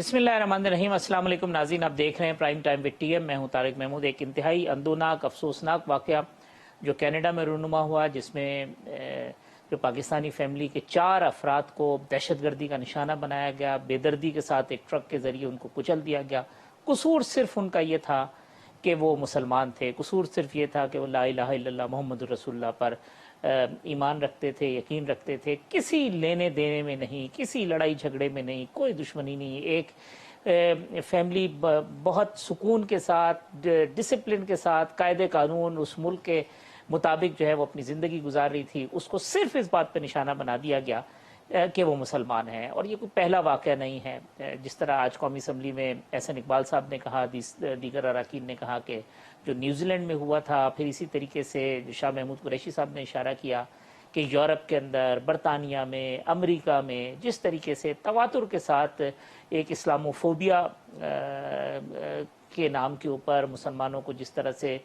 बिस्मिल्लाहिर्रहमानिर्रहीम। अस्सलाम वालेकुम नाज़रीन, आप देख रहे हैं प्राइम टाइम विद टीएम। मैं हूं तारिक महमूद। एक इंतहाई अंदोनाक अफसोसनाक वाक़या जो कनाडा में रूनुमा हुआ, जिसमें जो पाकिस्तानी फैमिली के 4 अफराद को दहशतगर्दी का निशाना बनाया गया, बेदर्दी के साथ एक ट्रक के ज़रिए उनको कुचल दिया गया। कसूर सिर्फ उनका ये था कि वो मुसलमान थे, कसूर सिर्फ ये था कि वो ला इलाहा इल्लल्लाह मुहम्मदुर रसूलुल्लाह पर ईमान रखते थे, यकीन रखते थे। किसी लेने देने में नहीं, किसी लड़ाई झगड़े में नहीं, कोई दुश्मनी नहीं। एक फैमिली बहुत सुकून के साथ, डिसिप्लिन के साथ, कायदे कानून उस मुल्क के मुताबिक जो है वो अपनी ज़िंदगी गुजार रही थी। उसको सिर्फ इस बात पर निशाना बना दिया गया कि वो मुसलमान हैं। और ये कोई पहला वाक़या नहीं है। जिस तरह आज कौमी असम्बली में एहसन इकबाल साहब ने कहा, दीगर अरकान ने कहा कि जो न्यूजीलैंड में हुआ था, फिर इसी तरीके से शाह महमूद कुरैशी साहब ने इशारा किया कि यूरोप के अंदर, बरतानिया में, अमेरिका में जिस तरीके से तवातुर के साथ एक इस्लामोफोबिया के नाम के ऊपर मुसलमानों को जिस तरह से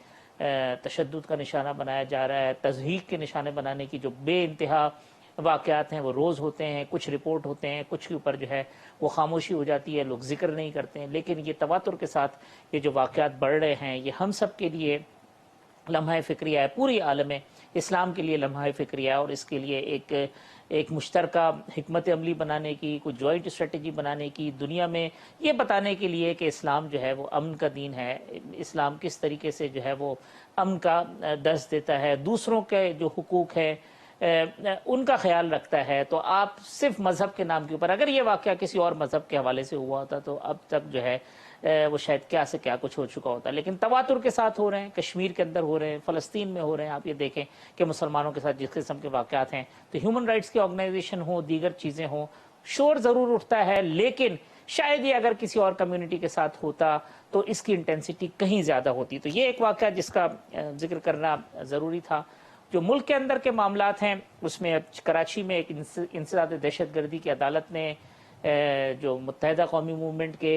तशद्दुद का निशाना बनाया जा रहा है, तज़हीक के निशाने बनाने की जो बेइंतहा वाक़यात हैं वो रोज़ होते हैं। कुछ रिपोर्ट होते हैं, कुछ के ऊपर जो है वो खामोशी हो जाती है, लोग जिक्र नहीं करते हैं। लेकिन ये तवातुर के साथ ये जो वाक़यात बढ़ रहे हैं, ये हम सब के लिए लम्हा फ़िक्रिया है, पूरी आलम इस्लाम के लिए लम्हा फ़िक्रिया है। और इसके लिए एक मुश्तरका हिकमत अमली बनाने की, कुछ जॉइंट स्ट्रेटजी बनाने की, दुनिया में ये बताने के लिए कि इस्लाम जो है वो अमन का दीन है। इस्लाम किस तरीके से जो है वो अमन का दर्स देता है, दूसरों के जो हुकूक है उनका ख्याल रखता है। तो आप सिर्फ मज़हब के नाम के ऊपर, अगर ये वाक़या किसी और मज़हब के हवाले से हुआ होता तो अब तक जो है वो शायद क्या से क्या कुछ हो चुका होता। लेकिन तवातुर के साथ हो रहे हैं, कश्मीर के अंदर हो रहे हैं, फ़लस्तीन में हो रहे हैं। आप ये देखें कि मुसलमानों के साथ जिस किस्म के वाक़यात हैं, तो ह्यूमन राइट्स की ऑर्गेनाइजेशन हो, दीगर चीज़ें हों, शोर ज़रूर उठता है। लेकिन शायद ये अगर किसी और कम्युनिटी के साथ होता तो इसकी इंटेंसिटी कहीं ज़्यादा होती। तो ये एक वाक़या जिसका जिक्र करना ज़रूरी था। जो मुल्क के अंदर के मामलात हैं उसमें कराची में एक इंसदाद दहशतगर्दी की अदालत ने जो मुत्तहिदा कौमी मूवमेंट के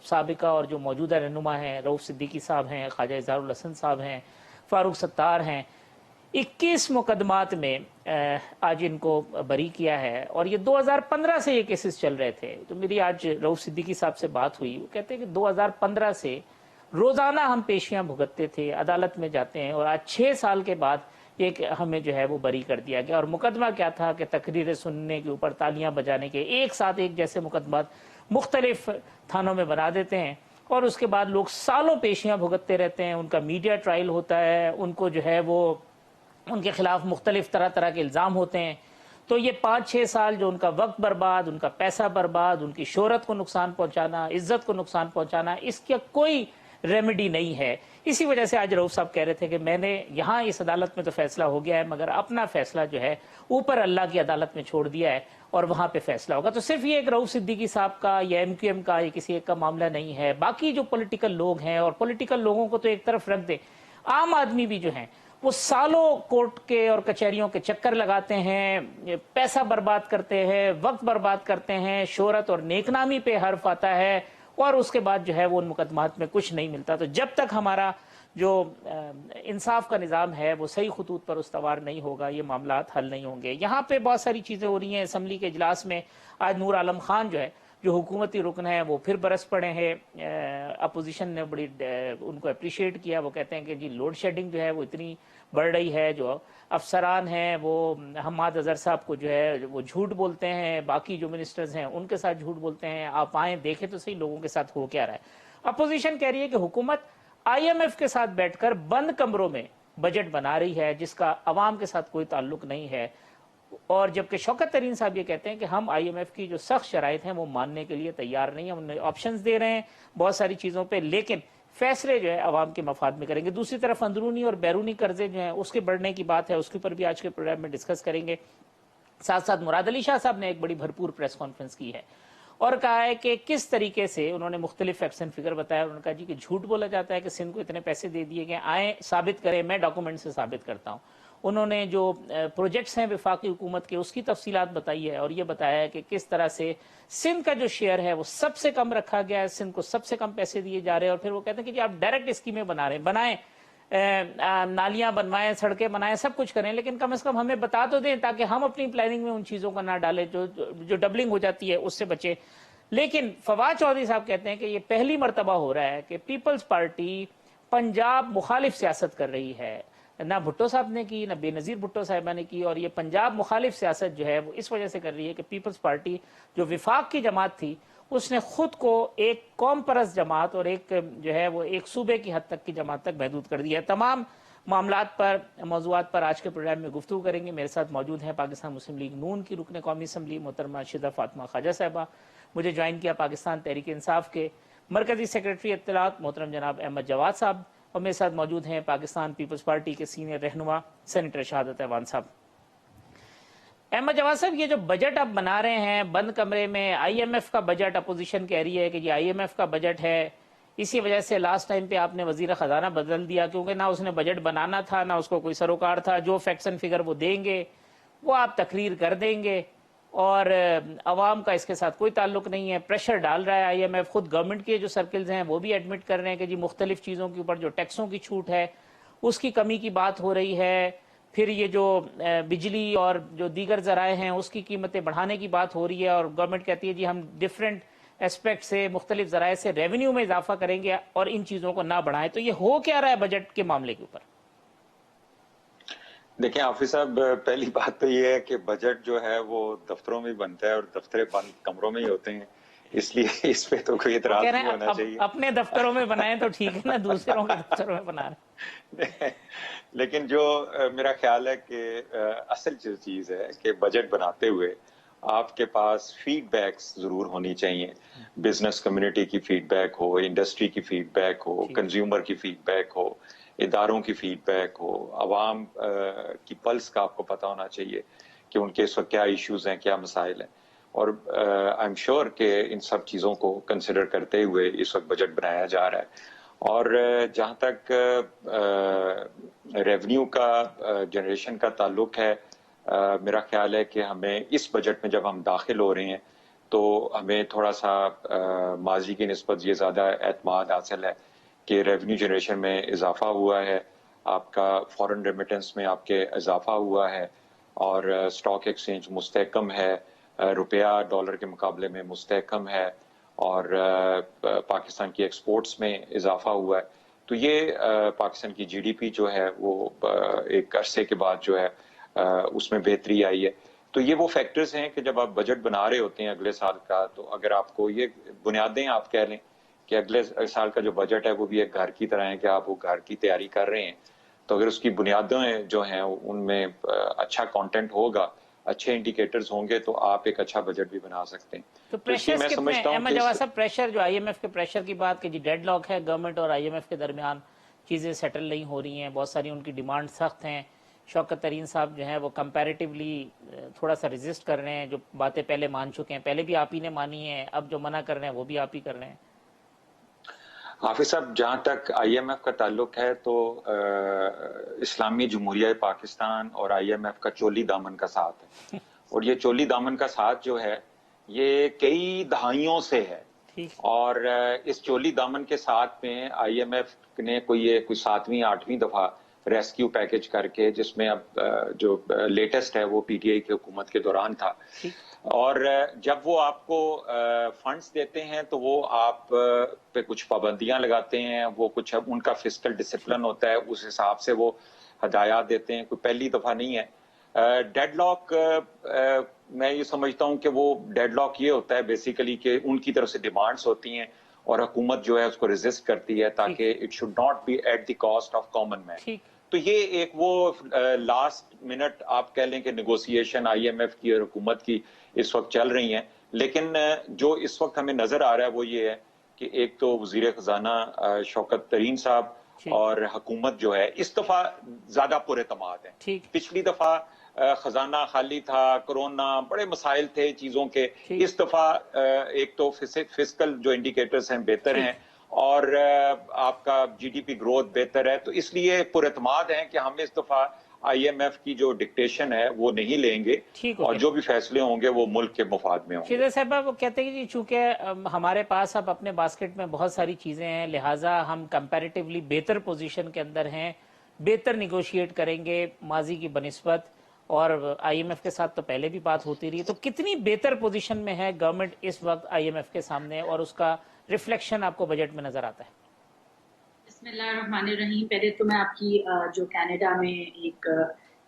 साबिका और जो मौजूदा रहनुमा हैं, रऊफ़ सिद्दीकी साहब हैं, ख्वाजा इज़हारुल हसन साहब हैं, फ़ारूक सत्तार हैं, 21 मुकदमात में आज इनको बरी किया है। और ये 2015 से ये केसेस चल रहे थे। तो मेरी आज रऊफ़ सिद्दीकी साहब से बात हुई, वो कहते हैं कि 2015 से रोज़ाना हम पेशियां भुगतते थे, अदालत में जाते हैं, और आज 6 साल के बाद एक हमें जो है वो बरी कर दिया गया। और मुकदमा क्या था कि तकरीरें सुनने के ऊपर तालियां बजाने के, एक साथ एक जैसे मुकदमा मुख्तलिफ थानों में बना देते हैं, और उसके बाद लोग सालों पेशियां भुगतते रहते हैं। उनका मीडिया ट्रायल होता है, उनको जो है वो उनके खिलाफ मुख्तलिफ तरह तरह के इल्ज़ाम होते हैं। तो ये 5-6 साल जो उनका वक्त बर्बाद, उनका पैसा बर्बाद, उनकी शोहरत को नुकसान पहुंचाना, इज्जत को नुकसान पहुंचाना, इसका कोई रेमेडी नहीं है। इसी वजह से आज रऊफ साहब कह रहे थे कि मैंने यहाँ इस अदालत में तो फैसला हो गया है, मगर अपना फैसला जो है ऊपर अल्लाह की अदालत में छोड़ दिया है और वहाँ पे फैसला होगा। तो सिर्फ ये एक रऊफ सिद्दीकी साहब का या MQM का या किसी एक का मामला नहीं है। बाकी जो पॉलिटिकल लोग हैं, और पॉलिटिकल लोगों को तो एक तरफ रख दे, आम आदमी भी जो हैं वो सालों कोर्ट के और कचहरियों के चक्कर लगाते हैं, पैसा बर्बाद करते हैं, वक्त बर्बाद करते हैं, शोहरत और नेकनामी पे हर्फ आता है, और उसके बाद जो है वो उन मुकदमात में कुछ नहीं मिलता। तो जब तक हमारा जो इंसाफ का निज़ाम है वो सही खतूत पर उस्तवार नहीं होगा, ये मामलात हल नहीं होंगे। यहाँ पे बहुत सारी चीज़ें हो रही हैं। असम्बली के इजलास में आज नूर आलम खान जो है, जो हुकूमती रुकन है, वो फिर बरस पड़े हैं। अपोजिशन ने बड़ी उनको अप्रिशिएट किया। वो कहते हैं कि जी लोड शेडिंग जो है वो इतनी बढ़ रही है, जो अफसरान हैं वो हम्माद अजहर साहब को जो है वो झूठ बोलते हैं, बाकी जो मिनिस्टर्स हैं उनके साथ झूठ बोलते हैं। आप आए देखें तो सही लोगों के साथ हो क्या रहा है। अपोजिशन कह रही है कि हुकूमत IMF के साथ बैठकर बंद कमरों में बजट बना रही है, जिसका अवाम के साथ कोई ताल्लुक नहीं है। और जबकि शौकत तरीन साहब ये कहते हैं कि हम IMF की जो सख्त शराइत हैं वो मानने के लिए तैयार नहीं है। उन्हें ऑप्शंस दे रहे हैं बहुत सारी चीज़ों पे, लेकिन फैसले जो है अवाम के मफाद में करेंगे। दूसरी तरफ अंदरूनी और बैरूनी कर्जे जो हैं उसके बढ़ने की बात है, उसके ऊपर भी आज के प्रोग्राम में डिस्कस करेंगे। साथ साथ मुराद अली शाह साहब ने एक बड़ी भरपूर प्रेस कॉन्फ्रेंस की है और कहा है कि किस तरीके से उन्होंने मुख्तलिफ फैक्ट्स एंड फिगर बताया। उन्होंने कहा जी कि झूठ बोला जाता है कि सिंध को इतने पैसे दे दिए गए, आए साबित करें, मैं डॉक्यूमेंट से साबित करता हूँ। उन्होंने जो प्रोजेक्ट्स हैं वफाकी हुकूमत के, उसकी तफसीलात बताई है, और ये बताया है कि किस तरह से सिंध का जो शेयर है वो सबसे कम रखा गया है, सिंध को सबसे कम पैसे दिए जा रहे हैं। और फिर वो कहते हैं कि जी आप डायरेक्ट स्कीमें बना रहे हैं, बनाएं, नालियां बनवाएं, सड़कें बनाएं, सब कुछ करें, लेकिन कम से कम हमें बता तो दें ताकि हम अपनी प्लानिंग में उन चीज़ों को ना डालें जो डबलिंग हो जाती है उससे बचे। लेकिन फवाद चौधरी साहब कहते हैं कि ये पहली मर्तबा हो रहा है कि पीपल्स पार्टी पंजाब मुखालिफ सियासत कर रही है। ना भुट्टो साहब ने की, ना बेनजीर भुट्टो साहिबा ने की, और ये पंजाब मुखालिफ सियासत जो है वो इस वजह से कर रही है कि पीपल्स पार्टी जो विफाक की जमात थी उसने खुद को एक कौम परस्त जमात और एक जो है वो एक सूबे की हद तक की जमात तक महदूद कर दिया है। तमाम मामलात पर, मौजूआत पर आज के प्रोग्राम में गुफ्तगू करेंगे। मेरे साथ मौजूद हैं पाकिस्तान मुस्लिम लीग नून की रुकन कौमी असम्बली मोहतरमा शिदा फातिमा ख्वाजा साहिबा। मुझे ज्वाइन किया पाकिस्तान तहरीक इंसाफ के मरकजी सेक्रेटरी इत्तलात मोहतरम जनाब अहमद जवाद साहब, और मेरे साथ मौजूद हैं पाकिस्तान पीपल्स पार्टी के सीनियर रहनुमा सेनेटर शहादत ऐवान साहब। अहमद जवाद साहब, ये जो बजट आप बना रहे हैं बंद कमरे में, IMF का बजट, अपोजिशन कह रही है कि ये IMF का बजट है, इसी वजह से लास्ट टाइम पे आपने वजीर खजाना बदल दिया क्योंकि ना उसने बजट बनाना था ना उसको कोई सरोकार था। जो फैक्ट्स एंड फिगर वो देंगे वो आप तकरीर कर देंगे, और अवाम का इसके साथ कोई ताल्लुक नहीं है। प्रेशर डाल रहा है IMF, खुद गवर्नमेंट के जो सर्किल्स हैं वो भी एडमिट कर रहे हैं कि जी मुख्तलिफ चीज़ों के ऊपर जो टैक्सों की छूट है उसकी कमी की बात हो रही है। फिर ये जो बिजली और जो दीगर ज़राए हैं उसकी कीमतें बढ़ाने की बात हो रही है, और गवर्नमेंट कहती है जी हम डिफरेंट एस्पेक्ट से, मुख्तलिफ ज़राए से रेवेन्यू में इजाफा करेंगे और इन चीज़ों को ना बढ़ाएं। तो ये हो क्या रहा है बजट के मामले के ऊपर? देखिए हाफिज साहब, पहली बात तो ये है कि बजट जो है वो दफ्तरों में बनता है और दफ्तर बंद कमरों में ही होते हैं, इसलिए इस पे तो कोई इतराज नहीं होना चाहिए। अपने दफ्तरों में बनाए तो ठीक है ना, दूसरों के दफ्तरों में बना रहे। लेकिन जो मेरा ख्याल है कि असल जो चीज है कि बजट बनाते हुए आपके पास फीडबैक्स जरूर होनी चाहिए। बिजनेस कम्युनिटी की फीडबैक हो, इंडस्ट्री की फीडबैक हो, कंज्यूमर की फीडबैक हो, इदारों की फीडबैक हो, आवाम की पल्स का आपको पता होना चाहिए कि उनके इस वक्त क्या इश्यूज हैं, क्या मसाइल हैं। और आई एम श्योर कि इन सब चीज़ों को कंसिडर करते हुए इस वक्त बजट बनाया जा रहा है। और जहाँ तक रेवेन्यू का जनरेशन का ताल्लुक है, मेरा ख्याल है कि हमें इस बजट में जब हम दाखिल हो रहे हैं तो हमें थोड़ा सा माजी की निस्बत ये ज़्यादा एतमाद हासिल है कि रेवेन्यू जनरेशन में इजाफा हुआ है, आपका फॉरेन रेमिटेंस में आपके इजाफा हुआ है, और स्टॉक एक्सचेंज मुस्तहकम है, रुपया डॉलर के मुकाबले में मुस्तहकम है, और पाकिस्तान की एक्सपोर्ट्स में इजाफा हुआ है। तो ये पाकिस्तान की GDP जो है वो एक अरसे के बाद जो है उसमें बेहतरी आई है। तो ये वो फैक्टर्स हैं कि जब आप बजट बना रहे होते हैं अगले साल का, तो अगर आपको ये बुनियादें आप कह लें कि अगले साल का जो बजट है वो भी एक घर की तरह है कि आप वो घर की तैयारी कर रहे हैं, तो अगर उसकी बुनियादें जो हैं उनमें अच्छा कंटेंट होगा, अच्छे इंडिकेटर्स होंगे, तो आप एक अच्छा बजट भी बना सकते हैं। तो प्रेशर कितने हैं जवाब साहब? प्रेशर जो IMF के प्रेशर की बात की जी, डेडलॉक है गवर्नमेंट और IMF के दरमियान, चीज़ें सेटल नहीं हो रही हैं, बहुत सारी उनकी डिमांड सख्त हैं। शौकत तरीन साहब जो हैं वो कंपैरेटिवली थोड़ा सा रेजिस्ट कर रहे हैं, जो बातें पहले मान चुके हैं, पहले भी आप ही ने मानी है, अब जो मना कर रहे हैं वो भी आप ही कर रहे हैं। हाफिज साहब, जहाँ तक IMF का ताल्लुक है तो इस्लामी जमहूरिया पाकिस्तान और IMF का चोली दामन का साथ है। और ये चोली दामन का साथ जो है ये कई दहाइयों से है, और इस चोली दामन के साथ में IMF ने कोई 7वीं 8वीं दफा रेस्क्यू पैकेज करके, जिसमें अब जो लेटेस्ट है वो PTI की हुकूमत के दौरान था। और जब वो आपको फंड्स देते हैं तो वो आप पे कुछ पाबंदियां लगाते हैं, वो कुछ उनका फिस्कल डिसिप्लिन होता है, उस हिसाब से वो हदायत देते हैं। कोई पहली दफा नहीं है। डेडलॉक मैं ये समझता हूं कि वो डेडलॉक ये होता है बेसिकली कि उनकी तरफ से डिमांड्स होती हैं और हुकूमत जो है उसको रेजिस्ट करती है ताकि it should not be at the cost of common man. तो ये एक वो लास्ट मिनट आप कह लें कि नेगोशिएशन IMF की और हुकूमत की इस वक्त चल रही हैं। लेकिन जो इस वक्त हमें नजर आ रहा है वो ये है कि एक तो वजीर खजाना शौकत तरीन साहब और हुकूमत जो है इस दफा ज्यादा पुरएतमाद है। पिछली दफा खजाना खाली था, कोरोना, बड़े मसाइल थे चीजों के। इस दफा एक तो फिस्कल जो इंडिकेटर्स हैं बेहतर हैं और आपका GDP ग्रोथ बेहतर है, तो इसलिए पुरएतमाद है कि हम इस दफा IMF की जो डिक्टेशन है वो नहीं लेंगे और जो भी फैसले होंगे वो मुल्क के मुफाद में होंगे। शिदा साहब वो कहते हैं कि चूंकि हमारे पास अब अपने बास्केट में बहुत सारी चीजें हैं, लिहाजा हम कंपैरेटिवली बेहतर पोजीशन के अंदर हैं, बेहतर निगोशिएट करेंगे माजी की बनिस्बत, और आईएमएफ के साथ तो पहले भी बात होती रही, तो कितनी बेहतर पोजीशन में है गवर्नमेंट इस वक्त आईएमएफ के सामने, और उसका रिफ्लेक्शन आपको बजट में नजर आता है? बिस्मिल्लाहिर्रहमानिर्रहीम। पहले तो मैं आपकी जो कनाडा में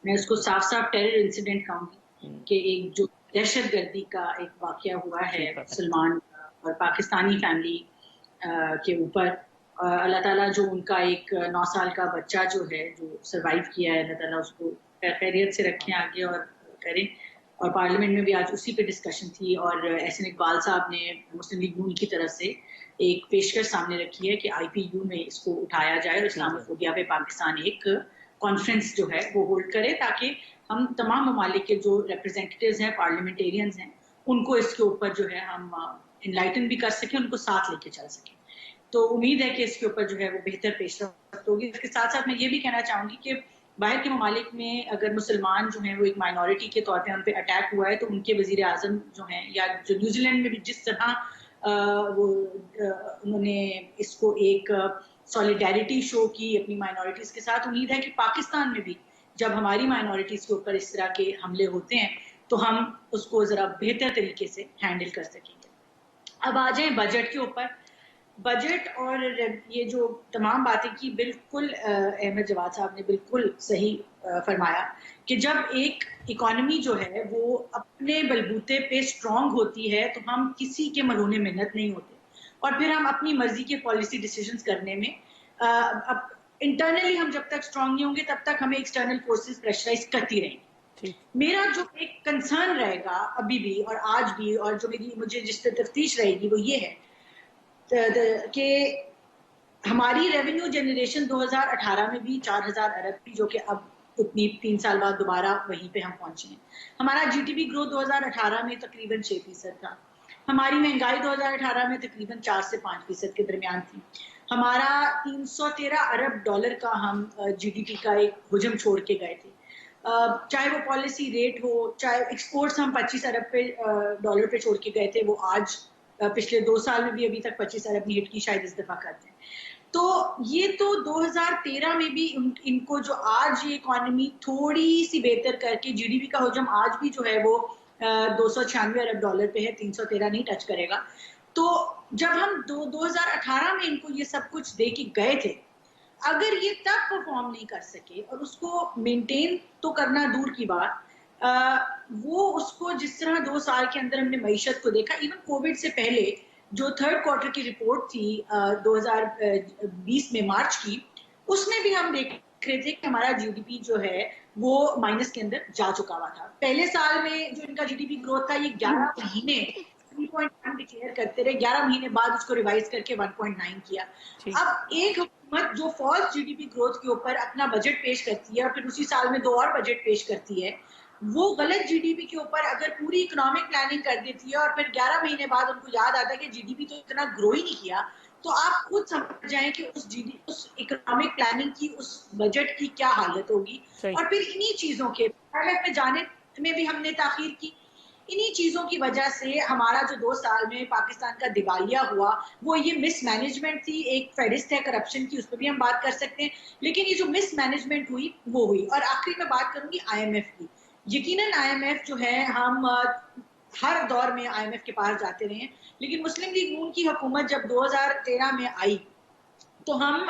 मैं उसको साफ साफ टेरर इंसिडेंट कहूंगी कि एक जो दहशतगर्दी का एक वाकया हुआ है मुसलमान और पाकिस्तानी फैमिली के ऊपर, अल्लाह ताला जो उनका एक 9 साल का बच्चा जो है जो सरवाइव किया है, अल्लाह ताला उसको खैरियत से रखें आगे और करें। और पार्लियामेंट में भी आज उसी पे डिस्कशन थी और एहसन इकबाल साहब ने मुस्लिम लीग नून की तरफ से एक पेशकश सामने रखी है कि आईपीयू में इसको उठाया जाए और इस्लामोफोबिया पे पाकिस्तान एक कॉन्फ्रेंस जो है वो होल्ड करे, ताकि हम तमाम ममालिक के जो रिप्रेजेंटेटिव्स हैं, पार्लियामेंटेरियंस हैं, उनको इसके ऊपर जो है हम इनलाइटन भी कर सकें, उनको साथ लेके चल सकें। तो उम्मीद है कि इसके ऊपर जो है वो बेहतर पेशरफ्त होगी। इसके साथ साथ मैं ये भी कहना चाहूंगी कि बाहर के ममालिक में अगर मुसलमान जो हैं वो एक माइनॉरिटी के तौर पे उन पर अटैक हुआ है, तो उनके वजीर आजम जो हैं, या जो न्यूजीलैंड में भी जिस तरह उन्होंने इसको एक सॉलिडेरिटी शो की अपनी माइनॉरिटीज के साथ, उम्मीद है कि पाकिस्तान में भी जब हमारी माइनॉरिटीज के ऊपर इस तरह के हमले होते हैं तो हम उसको जरा बेहतर तरीके से हैंडल कर सकेंगे। अब आ जाए बजट के ऊपर। बजट और ये जो तमाम बातें की, बिल्कुल अहमद जवाद साहब ने बिल्कुल सही फरमाया कि जब एक इकोनॉमी जो है वो अपने बलबूते पे स्ट्रांग होती है तो हम किसी के मरोने मिन्नत नहीं होते, और फिर हम अपनी मर्जी के पॉलिसी डिसीजंस करने में अब इंटरनली हम जब तक स्ट्रांग नहीं होंगे तब तक हमें एक्सटर्नल फोर्सेस प्रेशराइज करती रहेंगी। मेरा जो एक कंसर्न रहेगा अभी भी और आज भी, और जो मुझे जिस पे तफ्तीश रहेगी, वो ये है कि हमारी रेवेन्यू जनरेशन 2018 में भी 4000 अरब थी, जो कि अब उतनी 3 साल बाद दोबारा वहीं पे हम पहुंचे हैं। हमारा जीडीपी ग्रोथ 2018 में तकरीबन 6% था। हमारी महंगाई 2018 में तकरीबन 4 से 5% के दरमियान थी। हमारा 313 अरब डॉलर का हम जीडीपी का एक हुजम छोड़ के गए थे, चाहे वो पॉलिसी रेट हो, चाहे एक्सपोर्ट्स हम 25 अरब पे डॉलर पे छोड़ के गए थे, वो आज पिछले 2 साल में भी अभी तक 25 अरब नहीं हिट की, शायद इस दफा करते हैं। तो ये तो 2013 में भी इनको जो आज ये इकोनॉमी थोड़ी सी बेहतर करके जीडीपी का हुजम आज भी जो है वो 296 अरब डॉलर पे है, 313 नहीं टच करेगा। तो जब हम 2018 में इनको ये सब कुछ दे के गए थे, अगर ये तब परफॉर्म नहीं कर सके और उसको मेंटेन तो करना दूर की बात, वो उसको जिस तरह 2 साल के अंदर हमने मईशत को देखा, इवन कोविड से पहले जो 3rd क्वार्टर की रिपोर्ट थी 2020 में मार्च की, उसमें भी हम देख रहे थे कि हमारा जीडीपी जो है वो माइनस के अंदर जा चुका हुआ था। पहले साल में जो इनका जीडीपी ग्रोथ था, ये 11 महीने 3.1 डिक्लेयर करते रहे, 11 महीने बाद उसको रिवाइज करके 1.9 किया। अब एक हुकूमत जो फॉल्स जीडीपी ग्रोथ के ऊपर अपना बजट पेश करती है और फिर उसी साल में 2 और बजट पेश करती है, वो गलत जीडीपी के ऊपर अगर पूरी इकोनॉमिक प्लानिंग कर देती है और फिर 11 महीने बाद उनको याद आता है कि जीडीपी तो इतना ग्रो ही नहीं किया, तो आप खुद समझ जाएं कि उस इकोनॉमिक प्लानिंग की, उस बजट की क्या हालत होगी। और फिर इन्हीं चीजों के पायलट में जाने में भी हमने ताखीर की। इन्हीं चीजों की वजह से हमारा जो 2 साल में पाकिस्तान का दिवालिया हुआ, वो ये मिसमैनेजमेंट थी, एक फेरिस्त है करप्शन की, उस पर भी हम बात कर सकते हैं, लेकिन ये जो मिसमैनेजमेंट हुई वो हुई। और आखिरी में बात करूंगी आईएमएफ की। यकीनन आईएमएफ जो है, हम हर दौर में आईएमएफ के पास जाते रहे हैं, लेकिन मुस्लिम लीग नून की हुकूमत जब 2013 में आई तो हम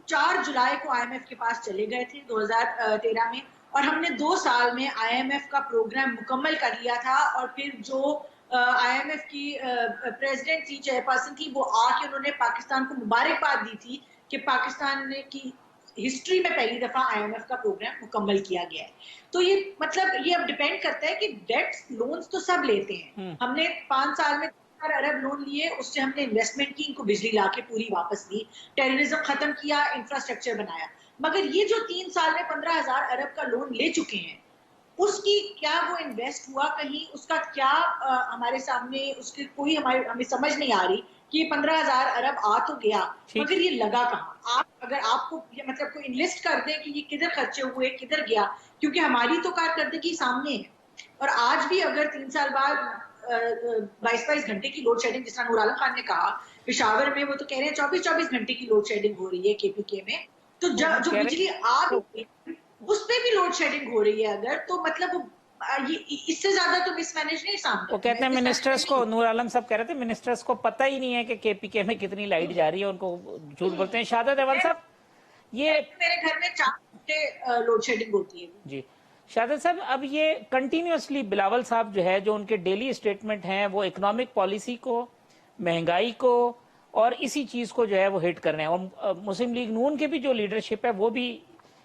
4 जुलाई को आईएमएफ के पास चले गए थे 2013 में, और हमने 2 साल में आईएमएफ का प्रोग्राम मुकम्मल कर लिया था। और फिर जो आईएमएफ की प्रेसिडेंट थी, चेयरपर्सन थी, वो आके उन्होंने पाकिस्तान को मुबारकबाद दी थी कि पाकिस्तान ने की हिस्ट्री में पहली दफा आईएमएफ का प्रोग्राम मुकम्मल किया गया है। तो ये मतलब ये अब डिपेंड करता है कि डेट्स लोन्स तो सब लेते हैं। हमने 5 साल में 4 अरब लोन लिए, उससे हमने इन्वेस्टमेंट की, इनको बिजली लाके पूरी वापस दी, टेररिज्म खत्म किया, इंफ्रास्ट्रक्चर बनाया। मगर ये जो 3 साल में 15,000 अरब का लोन ले चुके हैं, उसकी क्या वो इन्वेस्ट हुआ कहीं, उसका क्या हमारे सामने उसकी कोई हमें समझ नहीं आ रही कि 15,000 अरब आ तो गया, मगर ये लगा कहाँ। आप अगर आपको ये मतलब कोई इनलिस्ट कर दे कि ये किधर खर्चे हुए, किधर गया, क्योंकि हमारी तो कारकर्दगी सामने है। और आज भी अगर 3 साल बाद 22-22 घंटे की लोड शेडिंग, जिस तरह नूर आलम खान ने कहा, पेशावर में वो तो कह रहे हैं 24-24 घंटे की लोड शेडिंग हो रही है केपीके में, तो जो बिजली आ गई उस पे भी लोड शेडिंग हो रही है अगर, तो मतलब ये इससे ज्यादा तो मिसमैनेज नहीं सामने। वो कहते हैं मिनिस्टर्स को, नूर आलम साहब कह रहे थे मिनिस्टर्स को पता ही नहीं है कि केपीके में कितनी लाइट जा रही है, उनको झूठ बोलते हैं। शाहादत अहमद साहब, ये मेरे घर में 4 घंटे लोड शेडिंग होती है जी शाहादत साहब, अब ये कंटिन्यूअसली बिलावल साहब जो है, जो उनके डेली स्टेटमेंट हैं, वो इकोनॉमिक पॉलिसी को, महंगाई को और इसी चीज को जो है वो हिट कर रहे हैं। और मुस्लिम लीग नून की भी जो लीडरशिप है वो भी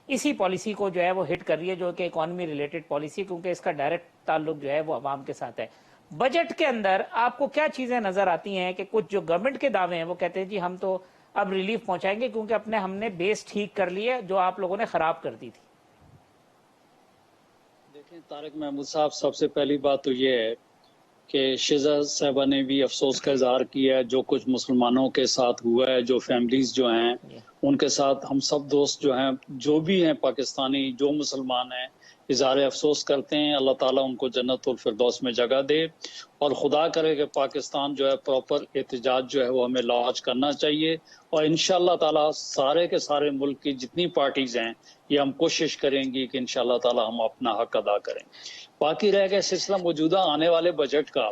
इसी पॉलिसी को जो है वो हिट कर रही है, जो कि इकोनॉमी रिलेटेड पॉलिसी, क्योंकि इसका डायरेक्ट ताल्लुक जो है वो अवाम के साथ है। बजट के अंदर आपको क्या चीजें नजर आती हैं कि कुछ जो गवर्नमेंट के दावे हैं वो कहते हैं जी हम तो अब रिलीफ पहुंचाएंगे क्योंकि हमने बेस ठीक कर ली है जो आप लोगों ने खराब कर दी थी। देखें तारिक महमूद साहब, सबसे पहली बात तो ये है कि शिजा साहबा ने भी अफसोस का इजहार किया है जो कुछ मुसलमानों के साथ हुआ है, जो फैमिलीज जो हैं उनके साथ हम सब दोस्त जो हैं, जो भी हैं पाकिस्तानी, जो मुसलमान हैं, इजहार अफसोस करते हैं। अल्लाह ताला उनको जन्नतुल फिरदौस में जगह दे और खुदा करे कि पाकिस्तान जो है प्रॉपर एहतजाज जो है वो हमें लॉन्च करना चाहिए। और इंशाअल्लाह ताला सारे के सारे मुल्क की जितनी पार्टीज हैं ये हम कोशिश करेंगी कि इंशाअल्लाह ताला हम अपना हक अदा करें। बाकी रह गया सिलसिला मौजूदा आने वाले बजट का,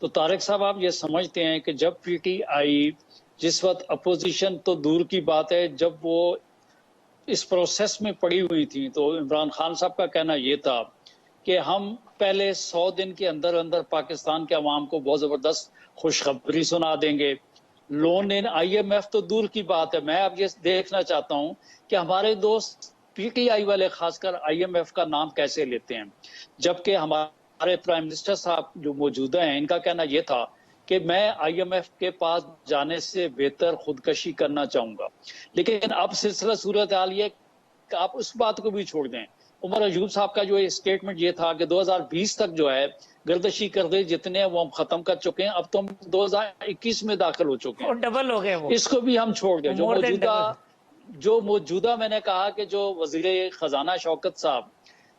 तो तारिक साहब आप ये समझते हैं कि जब पीटीआई जिस वक्त अपोजिशन तो दूर की बात है, जब वो इस प्रोसेस में पड़ी हुई थी, तो इमरान खान साहब का कहना यह था कि हम पहले 100 दिन के अंदर अंदर पाकिस्तान के अवाम को बहुत जबरदस्त खुशखबरी सुना देंगे। लोन इन IMF तो दूर की बात है, मैं अब ये देखना चाहता हूं कि हमारे दोस्त पीटीआई वाले खासकर IMF का नाम कैसे लेते हैं, जबकि हमारे प्राइम मिनिस्टर साहब जो मौजूदा हैं इनका कहना यह था कि मैं IMF के पास जाने से बेहतर खुदकशी करना चाहूंगा। लेकिन अब सिलसिला सूरत हाल ये कि आप उस बात को भी छोड़ दें। उमर अयूब साहब का जो स्टेटमेंट ये था कि 2020 तक जो है गर्दशी कर्जे जितने हैं वो हम खत्म कर चुके हैं, अब तो हम 2021 में दाखिल हो चुके हैं, डबल हो गए वो, इसको भी हम छोड़ दें। जो मौजूदा मैंने कहा कि जो वजीर खजाना शौकत साहब,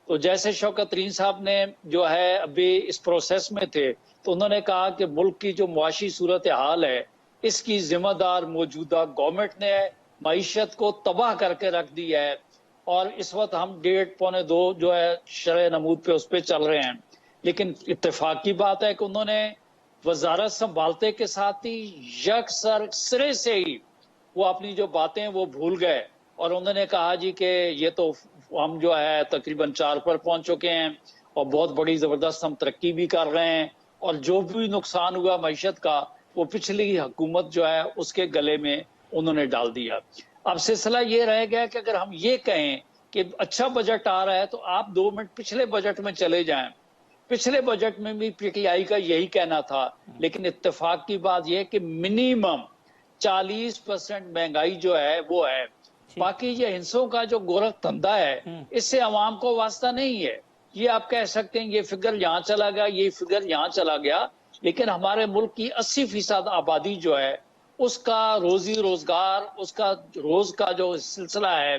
तो जैसे शौकत तरीन साहब ने जो है अभी इस प्रोसेस में थे, तो उन्होंने कहा कि मुल्क की जो मुआशी सूरत हाल है इसकी जिम्मेदार मौजूदा गवर्नमेंट ने मईशत को तबाह करके रख दी है। और इस वक्त हम 1.5-2 जो है शरह नमूद पे उस पर चल रहे हैं। लेकिन इत्तेफाक की बात है कि उन्होंने वजारत संभालते के साथ ही यकसर सिरे से ही वो अपनी जो बातें वो भूल गए और उन्होंने कहा जी कि ये तो हम जो है तकरीबन 4 पर पहुंच चुके हैं और बहुत बड़ी जबरदस्त हम तरक्की भी कर रहे हैं, और जो भी नुकसान हुआ मईशत का वो पिछली हुकूमत जो है उसके गले में उन्होंने डाल दिया। अब सिलसिला ये रह गया कि अगर हम ये कहें कि अच्छा बजट आ रहा है तो आप 2 मिनट पिछले बजट में चले जाएं। पिछले बजट में भी पीटीआई का यही कहना था, लेकिन इत्तेफाक की बात यह कि मिनिमम 40% महंगाई जो है वो है। बाकी ये हिंसों का जो गोरख धंधा है इससे अवाम को वास्ता नहीं है। ये आप कह सकते हैं ये फिगर यहाँ चला गया, ये फिगर यहाँ चला गया, लेकिन हमारे मुल्क की 80% आबादी जो है उसका रोजी रोजगार, उसका रोज का जो सिलसिला है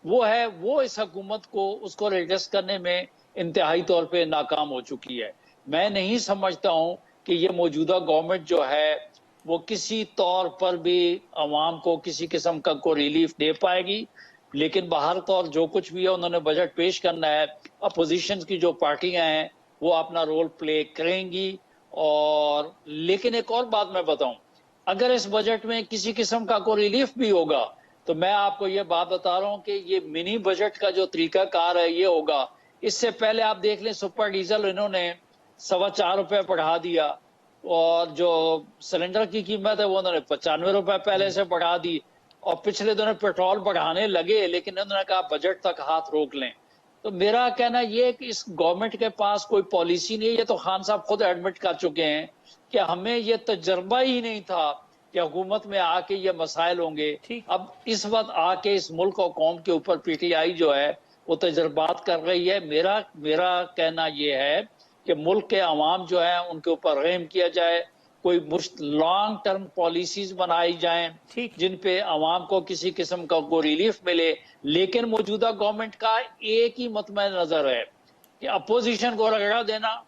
वो इस हुकूमत को उसको एडजस्ट करने में इंतहाई तौर पे नाकाम हो चुकी है। मैं नहीं समझता हूं कि ये मौजूदा गवर्नमेंट जो है वो किसी तौर पर भी अवाम को किसी किस्म का कोई रिलीफ दे पाएगी। लेकिन बाहर तौर जो कुछ भी है उन्होंने बजट पेश करना है, अपोजिशन की जो पार्टियां हैं वो अपना रोल प्ले करेंगी। और लेकिन एक और बात मैं बताऊं, अगर इस बजट में किसी किस्म का कोई रिलीफ भी होगा तो मैं आपको ये बात बता रहा हूं कि ये मिनी बजट का जो तरीकाकार है ये होगा। इससे पहले आप देख लें सुपर डीजल इन्होंने 4.25 रुपए बढ़ा दिया और जो सिलेंडर की कीमत है वो उन्होंने 95 रुपए पहले से बढ़ा दी, और पिछले दिनों पेट्रोल बढ़ाने लगे लेकिन उन्होंने कहा बजट तक हाथ रोक लें। तो मेरा कहना यह है कि इस गवर्नमेंट के पास कोई पॉलिसी नहीं है। ये तो खान साहब खुद एडमिट कर चुके हैं कि हमें ये तजर्बा ही नहीं था कि हुकूमत में आके ये मसाइल होंगे। अब इस वक्त आके इस मुल्क और कौम के ऊपर पीटीआई जो है वो तजर्बात कर रही है। मेरा कहना ये है कि मुल्क के अवाम जो है उनके ऊपर रहम किया जाए, कोई लॉन्ग टर्म पॉलिसीज बनाई जाएं जिन पे अवाम को किसी किस्म का कोई रिलीफ मिले। लेकिन मौजूदा गवर्नमेंट का एक ही मतमे नजर है कि अपोजिशन को रगड़ा देना,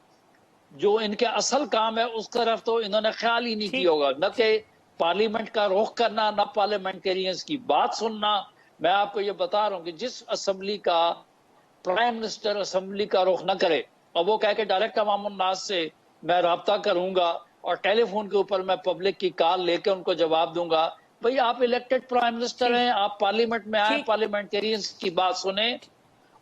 जो इनके असल काम है उस तरफ तो इन्होंने ख्याल ही नहीं किया होगा, न कि पार्लियामेंट का रुख करना, न पार्लियामेंटेरियंस की बात सुनना। मैं आपको ये बता रहा हूं कि जिस असेंबली का प्राइम मिनिस्टर असम्बली का रुख न करे और वो कह के डायरेक्ट अवाम उन्नास से मैं राब्ता करूंगा और टेलीफोन के ऊपर मैं पब्लिक की कॉल लेके उनको जवाब दूंगा। भाई आप इलेक्टेड प्राइम मिनिस्टर हैं, आप पार्लियामेंट में आए, पार्लियामेंटेरियंस की बात सुने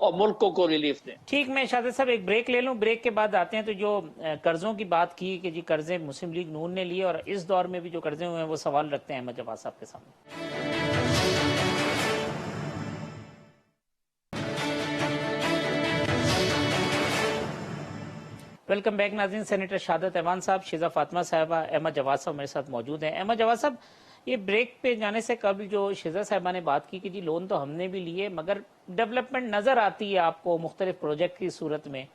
और मुल्क को रिलीफ दें। ठीक, मैं शाहज़ाद साहब एक ब्रेक ले लूं, ब्रेक के बाद आते हैं। तो जो कर्जों की बात की कि जी कर्जे मुस्लिम लीग नून ने लिए और इस दौर में भी जो कर्जे हुए हैं वो सवाल रखते हैं अहमद जवाद साहब के सामने। वेलकम बैक नाज़रीन। सेनेटर शहादत ऐवान साहब, शिजा फातिमा साहबा, अहमद जवाद साहब मेरे साथ मौजूद हैं। अहमद जवाद साहब, ये ब्रेक पे जाने से कबल जो शिजा साहबा ने बात की कि जी लोन तो हमने भी लिए मगर डेवलपमेंट नज़र आती है आपको मुख्तलिफ प्रोजेक्ट की सूरत में।